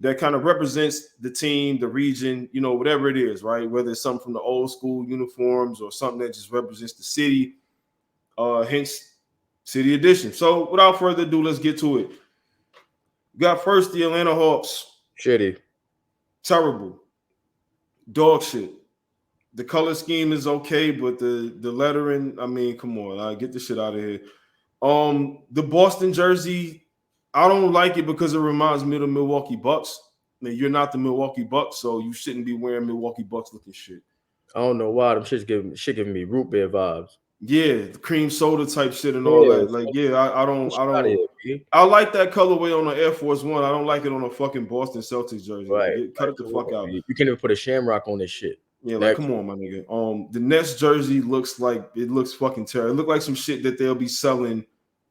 that kind of represents the team, the region, you know, whatever it is, right? Whether it's something from the old school uniforms or something that just represents the city, hence City Edition. So without further ado, let's get to it. We got first the Atlanta Hawks. Shitty. Terrible. Dog shit. The color scheme is okay, but the lettering, I mean, come on, get the shit out of here. The Boston jersey, I don't like it because it reminds me of the Milwaukee Bucks. Now, you're not the Milwaukee Bucks, so you shouldn't be wearing Milwaukee Bucks looking shit. I don't know why them shit's giving me root beer vibes. Yeah, the cream soda type shit and all that. Like, I don't. I like that colorway on the Air Force One. I don't like it on a fucking Boston Celtics jersey. Right. Like, cut it the fuck out. You can't even put a shamrock on this shit. Yeah, like, come on, my nigga. The Nets jersey looks fucking terrible. It look like some shit that they'll be selling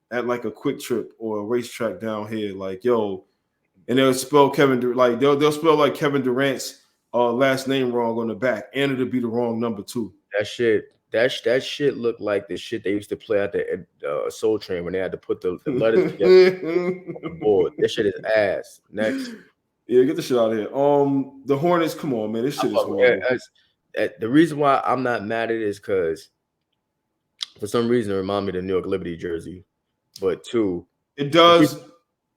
at like a Quick Trip or a racetrack down here. Like, yo, and they'll spell they'll spell like Kevin Durant's last name wrong on the back, and it'll be the wrong number too. That shit looked like the shit they used to play at the Soul Train when they had to put the letters together on the board. That shit is ass. Next. Yeah, get the shit out of here. The Hornets, come on, man. This shit is horrible. The reason why I'm not mad at it is because for some reason it reminds me of the New York Liberty jersey. But two, it does.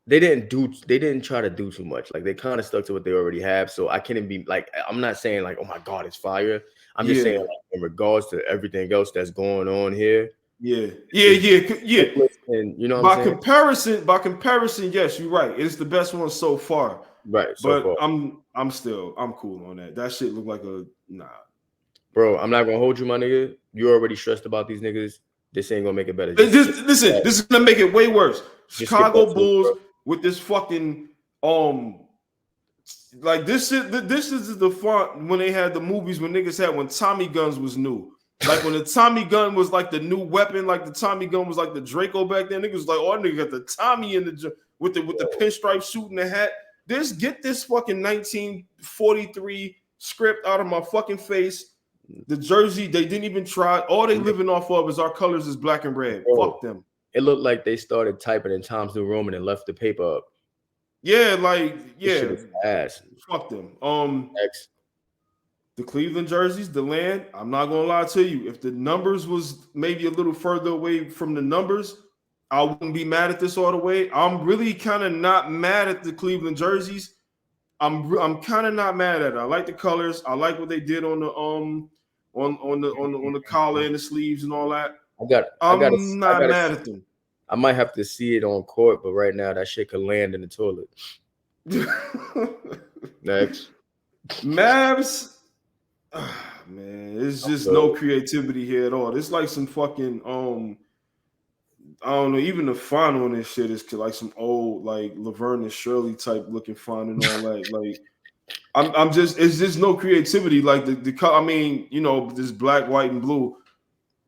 They didn't try to do too much. Like they kind of stuck to what they already have. So I can't be like, I'm not saying like, oh my God, it's fire. I'm just saying like, in regards to everything else that's going on here. Yeah. And you know, by comparison, yes, you're right. It's the best one so far. Right. But I'm cool on that. That shit look like a nah. Bro, I'm not gonna hold you, my nigga. You already stressed about these niggas. This ain't gonna make it better. This is gonna make it way worse. Chicago Bulls with this fucking like this shit. This is the font when they had the movies when niggas had when Tommy guns was new. Like when the Tommy gun was like the new weapon, like the Tommy gun was like the Draco back then. Niggas was like, oh, nigga got the Tommy in the with the pinstripe suit and the hat. Get this fucking 1943 script out of my fucking face. The jersey, they didn't even try. All they living off of is our colors is black and red. Bro, fuck them. It looked like they started typing in Times New Roman and left the paper up. Yeah, like yeah, ass. Fuck them. X. The Cleveland jerseys, the land. I'm not gonna lie to you. If the numbers was maybe a little further away from the numbers, I wouldn't be mad at this all the way. I'm really kind of not mad at the Cleveland jerseys. I'm kind of not mad at it. I like the colors. I like what they did on the on the collar and the sleeves and all that. I'm not mad at them. I might have to see it on court, but right now that shit could land in the toilet. Next. Mavs. Man, it's just no creativity here at all. It's like some fucking I don't know. Even the font on this shit is like some old like Laverne and Shirley type looking font and all that. Like it's just no creativity. Like the I mean, you know, this black, white, and blue.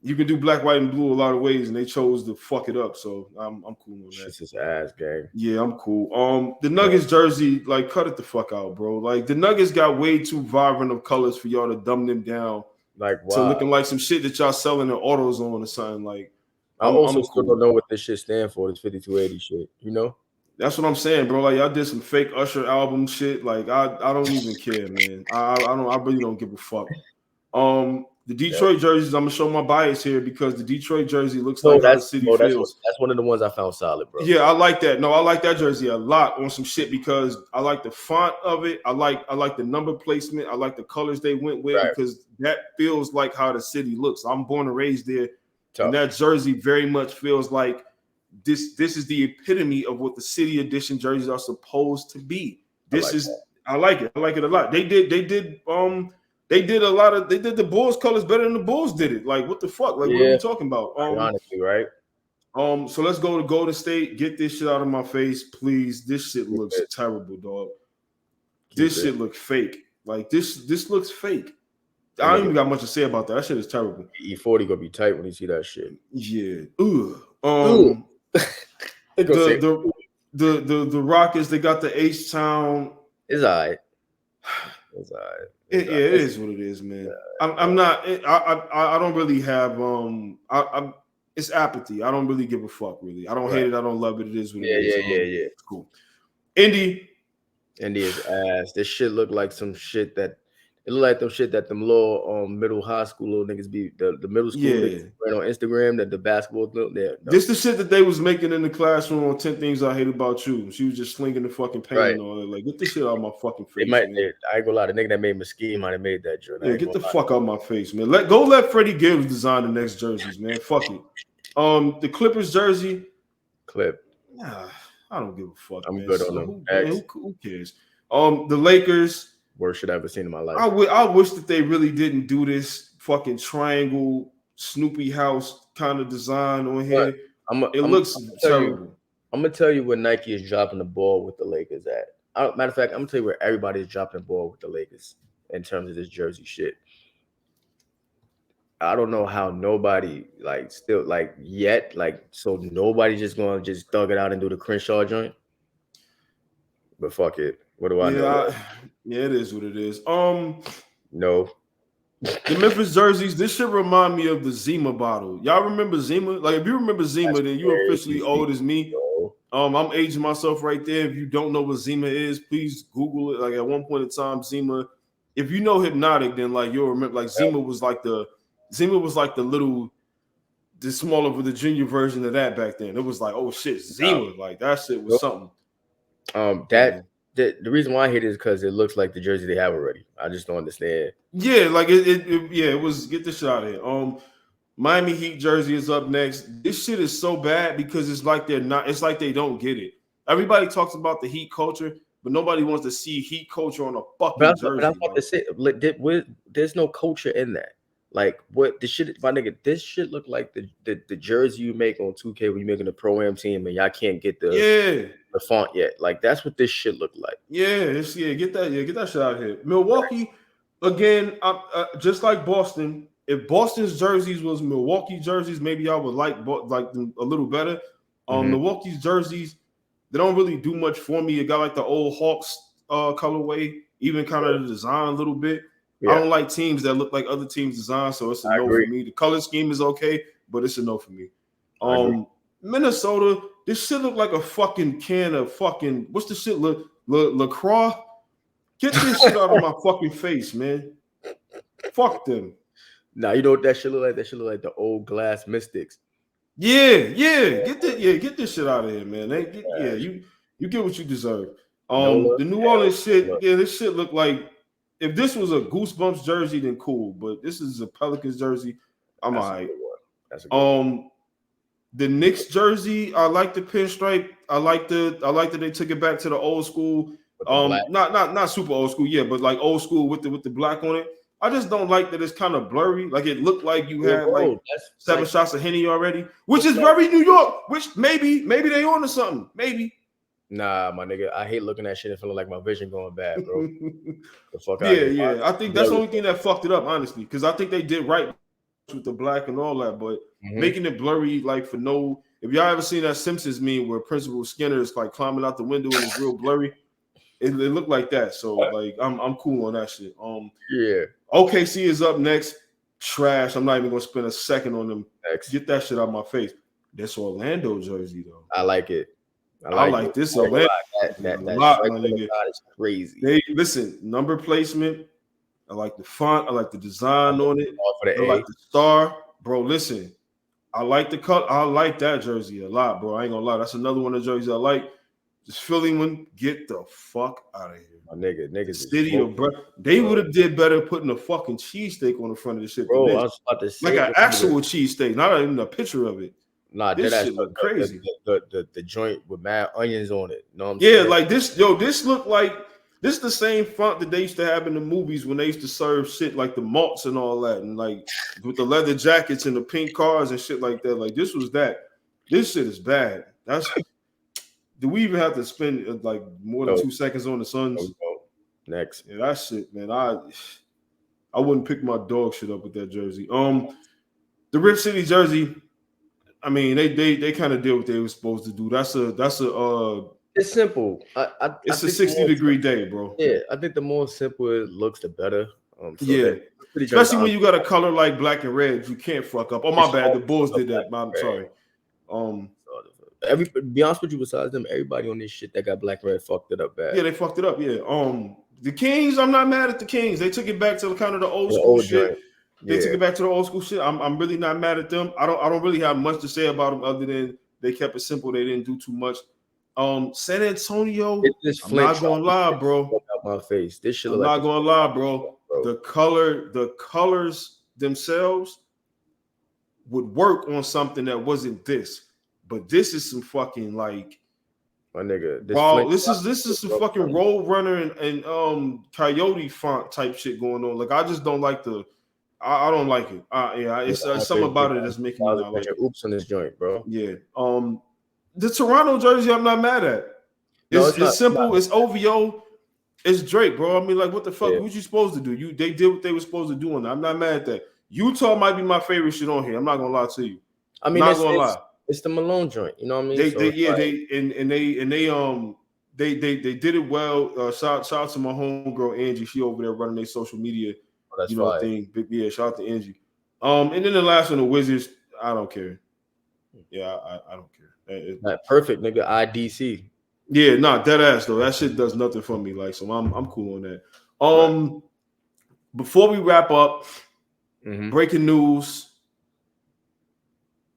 You can do black, white, and blue a lot of ways, and they chose to fuck it up. So I'm cool with that. It's his ass gang. Yeah, I'm cool. The Nuggets jersey, like, cut it the fuck out, bro. Like the Nuggets got way too vibrant of colors for y'all to dumb them down. Like to looking like some shit that y'all selling in AutoZone or something. Like I also still don't know what this shit stand for. This 5280 shit, you know? That's what I'm saying, bro. Like y'all did some fake Usher album shit. Like I don't even care, man. I really don't give a fuck. The Detroit jerseys, I'm gonna show my bias here because the Detroit jersey looks like how the city feels. That's one of the ones I found solid, bro. Yeah, I like that. No, I like that jersey a lot on some shit because I like the font of it. I like the number placement. I like the colors they went with because that feels like how the city looks. I'm born and raised there, and that jersey very much feels like this is the epitome of what the city edition jerseys are supposed to be. I like it. I like it a lot. They did the Bulls colors better than the Bulls did it. Like, what the fuck? Like, what are we talking about? Honestly, right? So let's go to Golden State. Get this shit out of my face, please. This shit looks terrible, dog. This shit looks fake. Like, this looks fake. I don't even got much to say about that. That shit is terrible. E40 gonna be tight when you see that shit. Yeah. The Rockets, they got the H-Town. It's all right. It's all right. It is what it is, man. Yeah. I'm not. I don't really have. It's apathy. I don't really give a fuck. Really, I don't hate it. I don't love it. It is what it is. Yeah. It's cool. Indy is ass. This shit look like some shit that. It look like them shit that them little middle high school little niggas be the middle school niggas right on Instagram that the basketball there. No. This the shit that they was making in the classroom on 10 Things I Hate About You. She was just slinging the fucking paint and all that. Like, get this shit out of my fucking face. I ain't gonna lie, the nigga that made Mesquite might have made that joint. Yeah, get the fuck out of my face, man. Let Freddie Gibbs design the next jerseys, man. Fuck it. The Clippers jersey. Nah, I don't give a fuck. I'm good on them. Who cares? The Lakers. Worst shit I ever seen in my life. I wish that they really didn't do this fucking triangle Snoopy house kind of design on here. It looks terrible. I'm gonna tell you where Nike is dropping the ball with the Lakers at. Matter of fact, I'm gonna tell you where everybody is dropping the ball with the Lakers in terms of this jersey shit. I don't know how nobody so nobody just gonna just thug it out and do the Crenshaw joint. But fuck it. What do I know? Yeah, it is what it is. No. The Memphis jerseys, this should remind me of the Zima bottle. Y'all remember Zima? Like, if you remember Zima, then you're officially old as me. No. I'm aging myself right there. If you don't know what Zima is, please Google it. Like, at one point in time, Zima. If you know Hypnotic, then like you'll remember. Like, Zima was like the smaller with the junior version of that back then. It was like, oh shit, Zima. Like, that shit was something. The reason why I hate it is because it looks like the jersey they have already. I just don't understand. Yeah, like it was. Get this shit out of here. Miami Heat jersey is up next. This shit is so bad because it's like they're not. It's like they don't get it. Everybody talks about the Heat culture, but nobody wants to see Heat culture on a fucking jersey. But I'm about to say, there's no culture in that. Like, what the shit, my nigga, this shit look like the jersey you make on 2K when you're making a pro-am team and y'all can't get the font yet. Like, that's what this shit look like. Get that shit out of here. Milwaukee, again, just like Boston, if Boston's jerseys was Milwaukee jerseys, maybe I would like them a little better. Milwaukee's jerseys, they don't really do much for me. It got like the old Hawks colorway, even kind of the design a little bit. I don't like teams that look like other teams' design, so it's a no for me. The color scheme is okay, but it's a no for me. Minnesota, this shit look like a fucking can of fucking what's the shit? LaCroix? Get this shit out of my fucking face, man. Fuck them. Nah, you know what that shit look like? That shit look like the old Glass Mystics. Yeah. Get this shit out of here, man. You get what you deserve. The New Orleans shit, this shit look like if this was a Goosebumps jersey, then cool. But this is a Pelicans jersey. I'm all right. That's a good one. The Knicks jersey, I like the pinstripe. I like that they took it back to the old school. Not super old school, yeah, but like old school with the black on it. I just don't like that it's kind of blurry. Like it looked like you had like 7 shots of Henny already, which is very New York. Which maybe they on to something. Maybe. Nah, my nigga, I hate looking at shit and feeling like my vision going bad, bro. The fuck out yeah. I think that's the only thing that fucked it up, honestly, because I think they did right with the black and all that, but making it blurry, like for no. If y'all ever seen that Simpsons meme where Principal Skinner is like climbing out the window and it's real blurry, it looked like that. So like I'm cool on that shit. OKC is up next. Trash. I'm not even gonna spend a second on them. Get that shit out of my face. This Orlando jersey though. I like it. I like this Orlando. That lot, my nigga. Is crazy. Listen, number placement. I like the font. I like the design on it. I like the star, bro. Listen, I like the cut. I like that jersey a lot, bro. I ain't gonna lie. That's another one of the jerseys I like. This Philly one, get the fuck out of here. My niggas. City of breath. They would have did better putting a fucking cheesesteak on the front of the shit. Bro, I was about to say like an actual cheesesteak, not even a picture of it. Nah, this shit look crazy. The joint with mad onions on it. Know what I'm saying? Like this. Yo, this look like this the same font that they used to have in the movies when they used to serve shit like the malts and all that, and like with the leather jackets and the pink cars and shit like that. Like this was that. This shit is bad. Do we even have to spend like more than 2 seconds on the Suns? Next. Yeah, that shit, man. I wouldn't pick my dog shit up with that jersey. The Rip City jersey. I mean, they kind of did what they were supposed to do. That's a. It's simple. It's a 60-degree day, bro. Yeah, I think the more simple it looks, the better. Especially when you got a color like black and red, you can't fuck up. Oh my bad, the Bulls did that. I'm sorry. Be honest with you, besides them, everybody on this shit that got black and red fucked it up bad. Yeah, they fucked it up. Yeah. The Kings, I'm not mad at the Kings. They took it back to kind of the old school shit. They took it back to the old school shit. I'm really not mad at them. I don't really have much to say about them other than they kept it simple. They didn't do too much. San Antonio, I'm not gonna lie, bro. My face. This shit. I'm not gonna lie, bro. The colors themselves would work on something that wasn't this. But this is some fucking like, my nigga. This is some fucking Road Runner and Coyote font type shit going on. Like I just don't like I don't like it. It's something about it that's making me not like it. Oops on this joint, bro. Yeah. The Toronto jersey, I'm not mad at. It's simple. It's OVO. It's Drake, bro. I mean, like, what the fuck? What you supposed to do? They did what they were supposed to do on that. I'm not mad at that. Utah might be my favorite shit on here. I'm not gonna lie to you. I mean, it's the Malone joint. You know what I mean? They did it well. Shout out to my homegirl Angie. She over there running their social media. Thing. Yeah, shout out to Angie. And then the last one, the Wizards. I don't care. Yeah, I don't care. Perfect, nigga. IDC. Yeah, dead ass though. That shit does nothing for me. Like, so I'm cool on that. Before we wrap up, breaking news.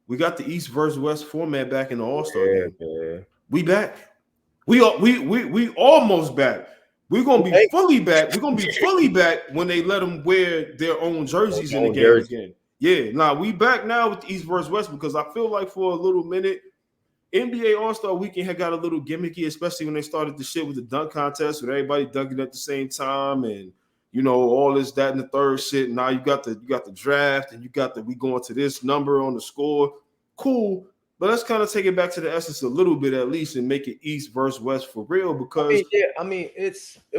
We got the East versus West format back in the All-Star game. Yeah. We back. We almost back. We're gonna be fully back. We're gonna be fully back when they let them wear their own jerseys in the game again. Yeah, we back now with the East versus West because I feel like for a little minute, NBA All-Star Weekend had got a little gimmicky, especially when they started the shit with the dunk contest with everybody dunking at the same time and all this, that, and the third shit. Now you got the draft and you got we going to this number on the score. Cool. But let's kind of take it back to the essence a little bit at least and make it East versus West for real because it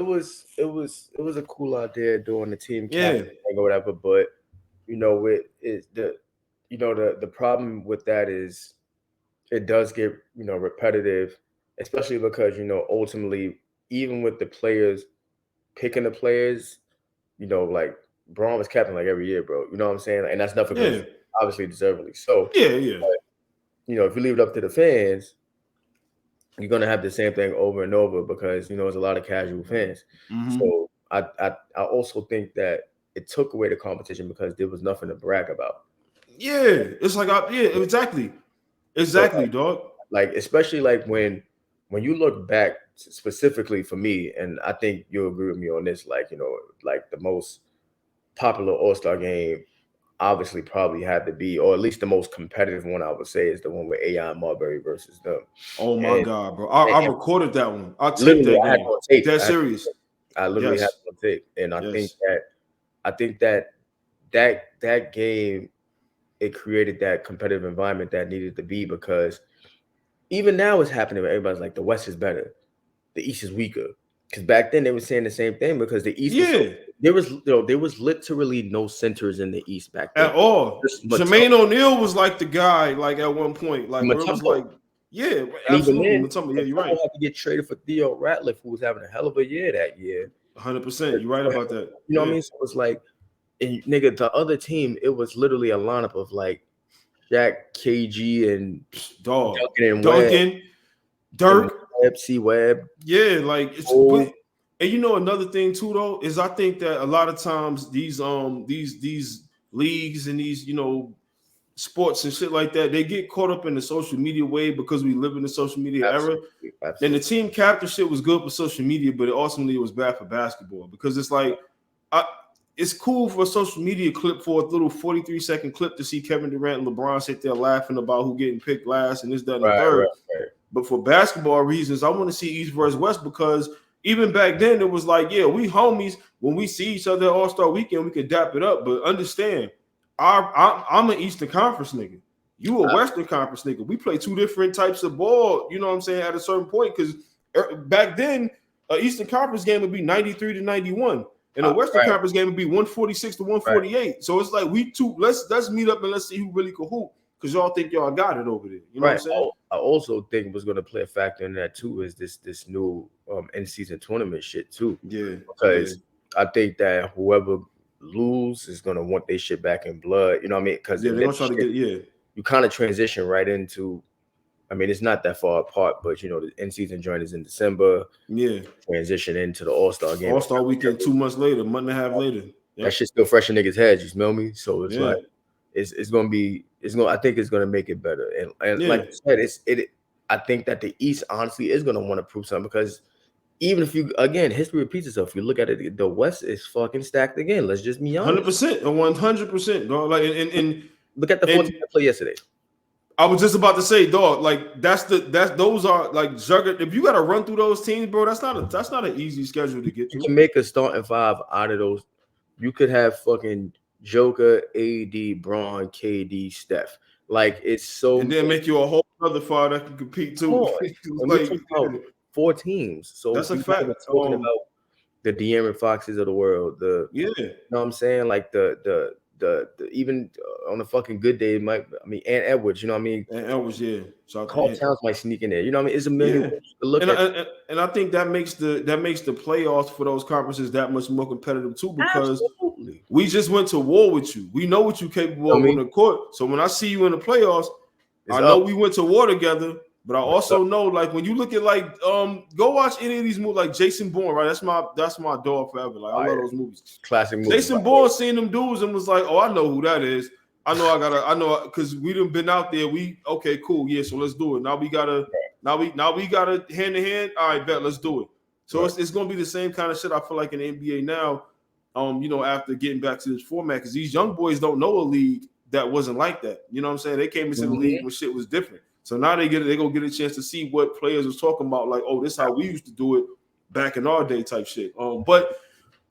was a cool idea doing the team captain or whatever, but with is the problem with that is it does get repetitive, especially because ultimately even with the players picking the players, like Braun was captain like every year, bro. You know what I'm saying? And that's nothing because obviously deservedly. So Yeah. But, if you leave it up to the fans, you're gonna have the same thing over and over because there's a lot of casual fans. Mm-hmm. So I also think that it took away the competition because there was nothing to brag about. Yeah, it's like exactly, So, dog. like especially like when you look back specifically for me, and I think you'll agree with me on this, like like the most popular All-Star game obviously probably had to be, or at least the most competitive one I would say, is the one with AI and Marbury versus them. Oh my And, God, bro! I recorded that one. I taped literally, that I had game. no tape. Dead serious. I literally had Yes. no tape, and I think Yes. that game, it created that competitive environment that needed to be, because even now it's happening where everybody's like the West is better, the East is weaker. Because back then they were saying the same thing because the East was there was literally no centers in the East back then. At all. Just Jermaine O'Neal was like the guy, like at one point, like where it was like, yeah, and even absolutely. then, Mutombo, yeah, you're right. had to get traded for Theo Ratliff, who was having a hell of a year that year. 100%. You're right about that. You know what I mean? So it was like, and nigga, the other team, it was literally a lineup of like Shaq, KG, and Dog. Duncan, Dirk, C. Webb. Yeah, like it's but, and another thing too though is I think that a lot of times these leagues and these sports and shit like that, they get caught up in the social media wave because we live in the social media era. And the team captain shit was good for social media, but ultimately it was bad for basketball because it's like it's cool for a social media clip, for a little 43-second clip, to see Kevin Durant and LeBron sit there laughing about who getting picked last and this, that, and the third. Right. But for basketball reasons, I want to see East versus West because even back then it was like, yeah, we homies. When we see each other All-Star Weekend, we can dap it up. But understand, I'm an Eastern Conference nigga. You a Western Conference nigga. We play two different types of ball, you know what I'm saying, at a certain point. Because back then, an Eastern Conference game would be 93 to 91. And a Western Conference game would be 146 to 148. Right. So it's like let's meet up and let's see who really can hoop. Because y'all think y'all got it over there. You know what I'm saying? I also think what's going to play a factor in that too is this new in-season tournament shit too. Yeah. Because I think that whoever lose is going to want their shit back in blood. You know what I mean? Because they're going to try to get you kind of transition right into. I mean, it's not that far apart, but the in-season joint is in December. Yeah. Transition into the All-Star game. All-Star weekend 2 months later, month and a half later. Yep. That shit's still fresh in niggas' heads, you smell me? So it's like it's gonna be I think it's gonna make it better. And like you said, I think that the East honestly is gonna want to prove something because even if history repeats itself. If you look at it, the West is fucking stacked again. Let's just be honest. 100%, 100%, dog. Like and look at the 14 play yesterday. I was just about to say, dog, like those are like juggernaut. If you got to run through those teams, bro, that's not an easy schedule to get to. You can make a starting five out of those. You could have fucking Joker, AD, Braun, KD, Steph. Like it's so. And then make you a whole other five that can compete too. Like, 4 teams. So that's a fact. Talking about the De'Aaron Foxes of the world. You know what I'm saying? Like the even on a fucking good day, and Edwards, you know what I mean? And Edwards, So Carl Towns might sneak in there. You know what I mean? It's a million to look at. And I think that makes the playoffs for those conferences that much more competitive too, because we just went to war with you. We know what you're capable of on the court. So when I see you in the playoffs, I know we went to war together. But I also know, like, when you look at go watch any of these movies, like Jason Bourne, right? That's my dog forever. Like, I love those movies. Classic movies. Jason Bourne seen them dudes and was like, oh, I know who that is. I know because we done been out there. Okay, cool, yeah. So let's do it. Now we gotta hand to hand. All right, bet, let's do it. So it's gonna be the same kind of shit. I feel like in the NBA now. After getting back to this format, because these young boys don't know a league that wasn't like that. You know what I'm saying? They came into the league when shit was different. So now they gonna get a chance to see what players was talking about, like, oh, this is how we used to do it back in our day type shit. But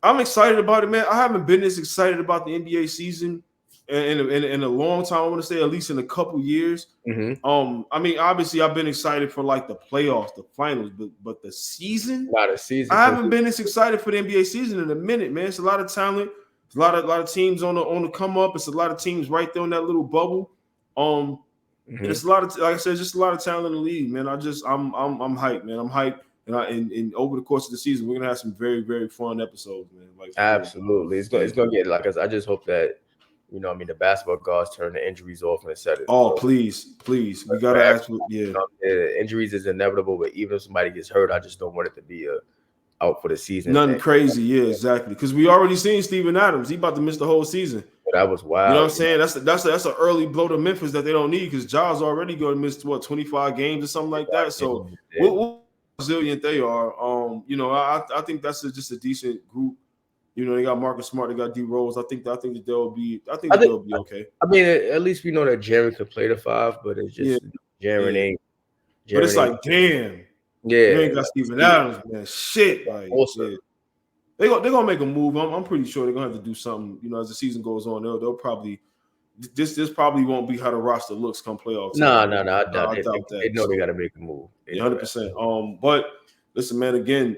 I'm excited about it, man. I haven't been this excited about the NBA season in a long time. I want to say at least in a couple years. Mm-hmm. I mean, obviously I've been excited for like the playoffs, the finals, but the season, not a season. I haven't been this excited for the NBA season in a minute, man. It's a lot of talent. a lot of teams on the come up. It's a lot of teams right there in that little bubble. It's a lot of, like I said, just a lot of talent in the league, man. I'm hyped, man. I'm hyped, and over the course of the season, we're gonna have some very, very fun episodes, man. Like absolutely, it's gonna get like I just hope that the basketball gods turn the injuries off and set it. Oh, please, we gotta ask. Yeah, injuries is inevitable, but even if somebody gets hurt, I just don't want it to be out for the season. Nothing crazy, yeah, exactly. Because we already seen Steven Adams. He about to miss the whole season. That was wild. You know what I'm saying? That's an early blow to Memphis that they don't need because Ja's already going to miss 25 games or something like that. So what resilient they are. I think that's just a decent group. They got Marcus Smart, they got D Rose. I think that they'll be okay. I mean, at least we know that Jaren could play the 5, but it's just Jaren ain't. But it's like, damn. Yeah, they ain't got Steven Adams, man. Shit, like also. They're gonna make a move. I'm pretty sure they're gonna have to do something. As the season goes on, they'll probably this probably won't be how the roster looks come playoffs. No, I doubt that. They know they gotta make a move. 100%. But listen, man. Again,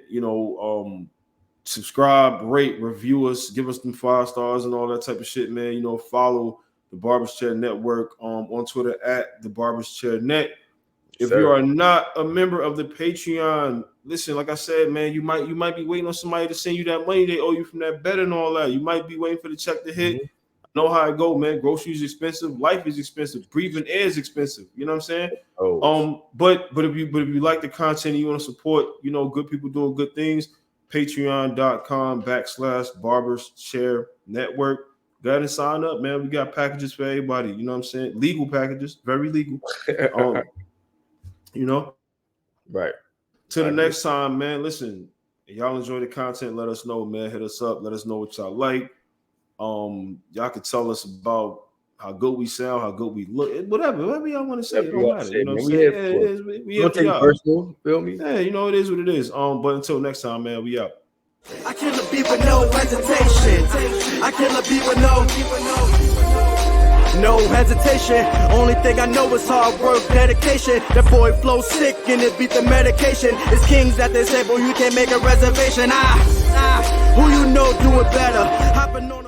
subscribe, rate, review us, give us them 5 stars and all that type of shit, man. Follow the Barber's Chair Network on Twitter at the Barber's Chair Net. If you are not a member of the Patreon, listen, like I said, man, you might be waiting on somebody to send you that money they owe you from that bet and all that. You might be waiting for the check to hit. I know how it go, man. Groceries expensive, life is expensive, breathing air is expensive. You know what I'm saying? But if you like the content and you want to support, good people doing good things, patreon.com/Barbers Chair Network. Go ahead and sign up, man. We got packages for everybody. You know what I'm saying? Legal packages, very legal. Right. Till the next time, man. Listen, if y'all enjoy the content, let us know, man. Hit us up. Let us know what y'all like. Y'all can tell us about how good we sound, how good we look, whatever y'all want to say. It don't matter. You know what I'm saying? We take it personal. Feel me? Yeah, it is what it is. But until next time, man, we out. I kill a beat with no hesitation. I kill a beat with no hesitation. Only thing I know is hard work, dedication. That boy flows sick and it beat the medication. It's kings at this table, you can't make a reservation. Who do it better? Hopping on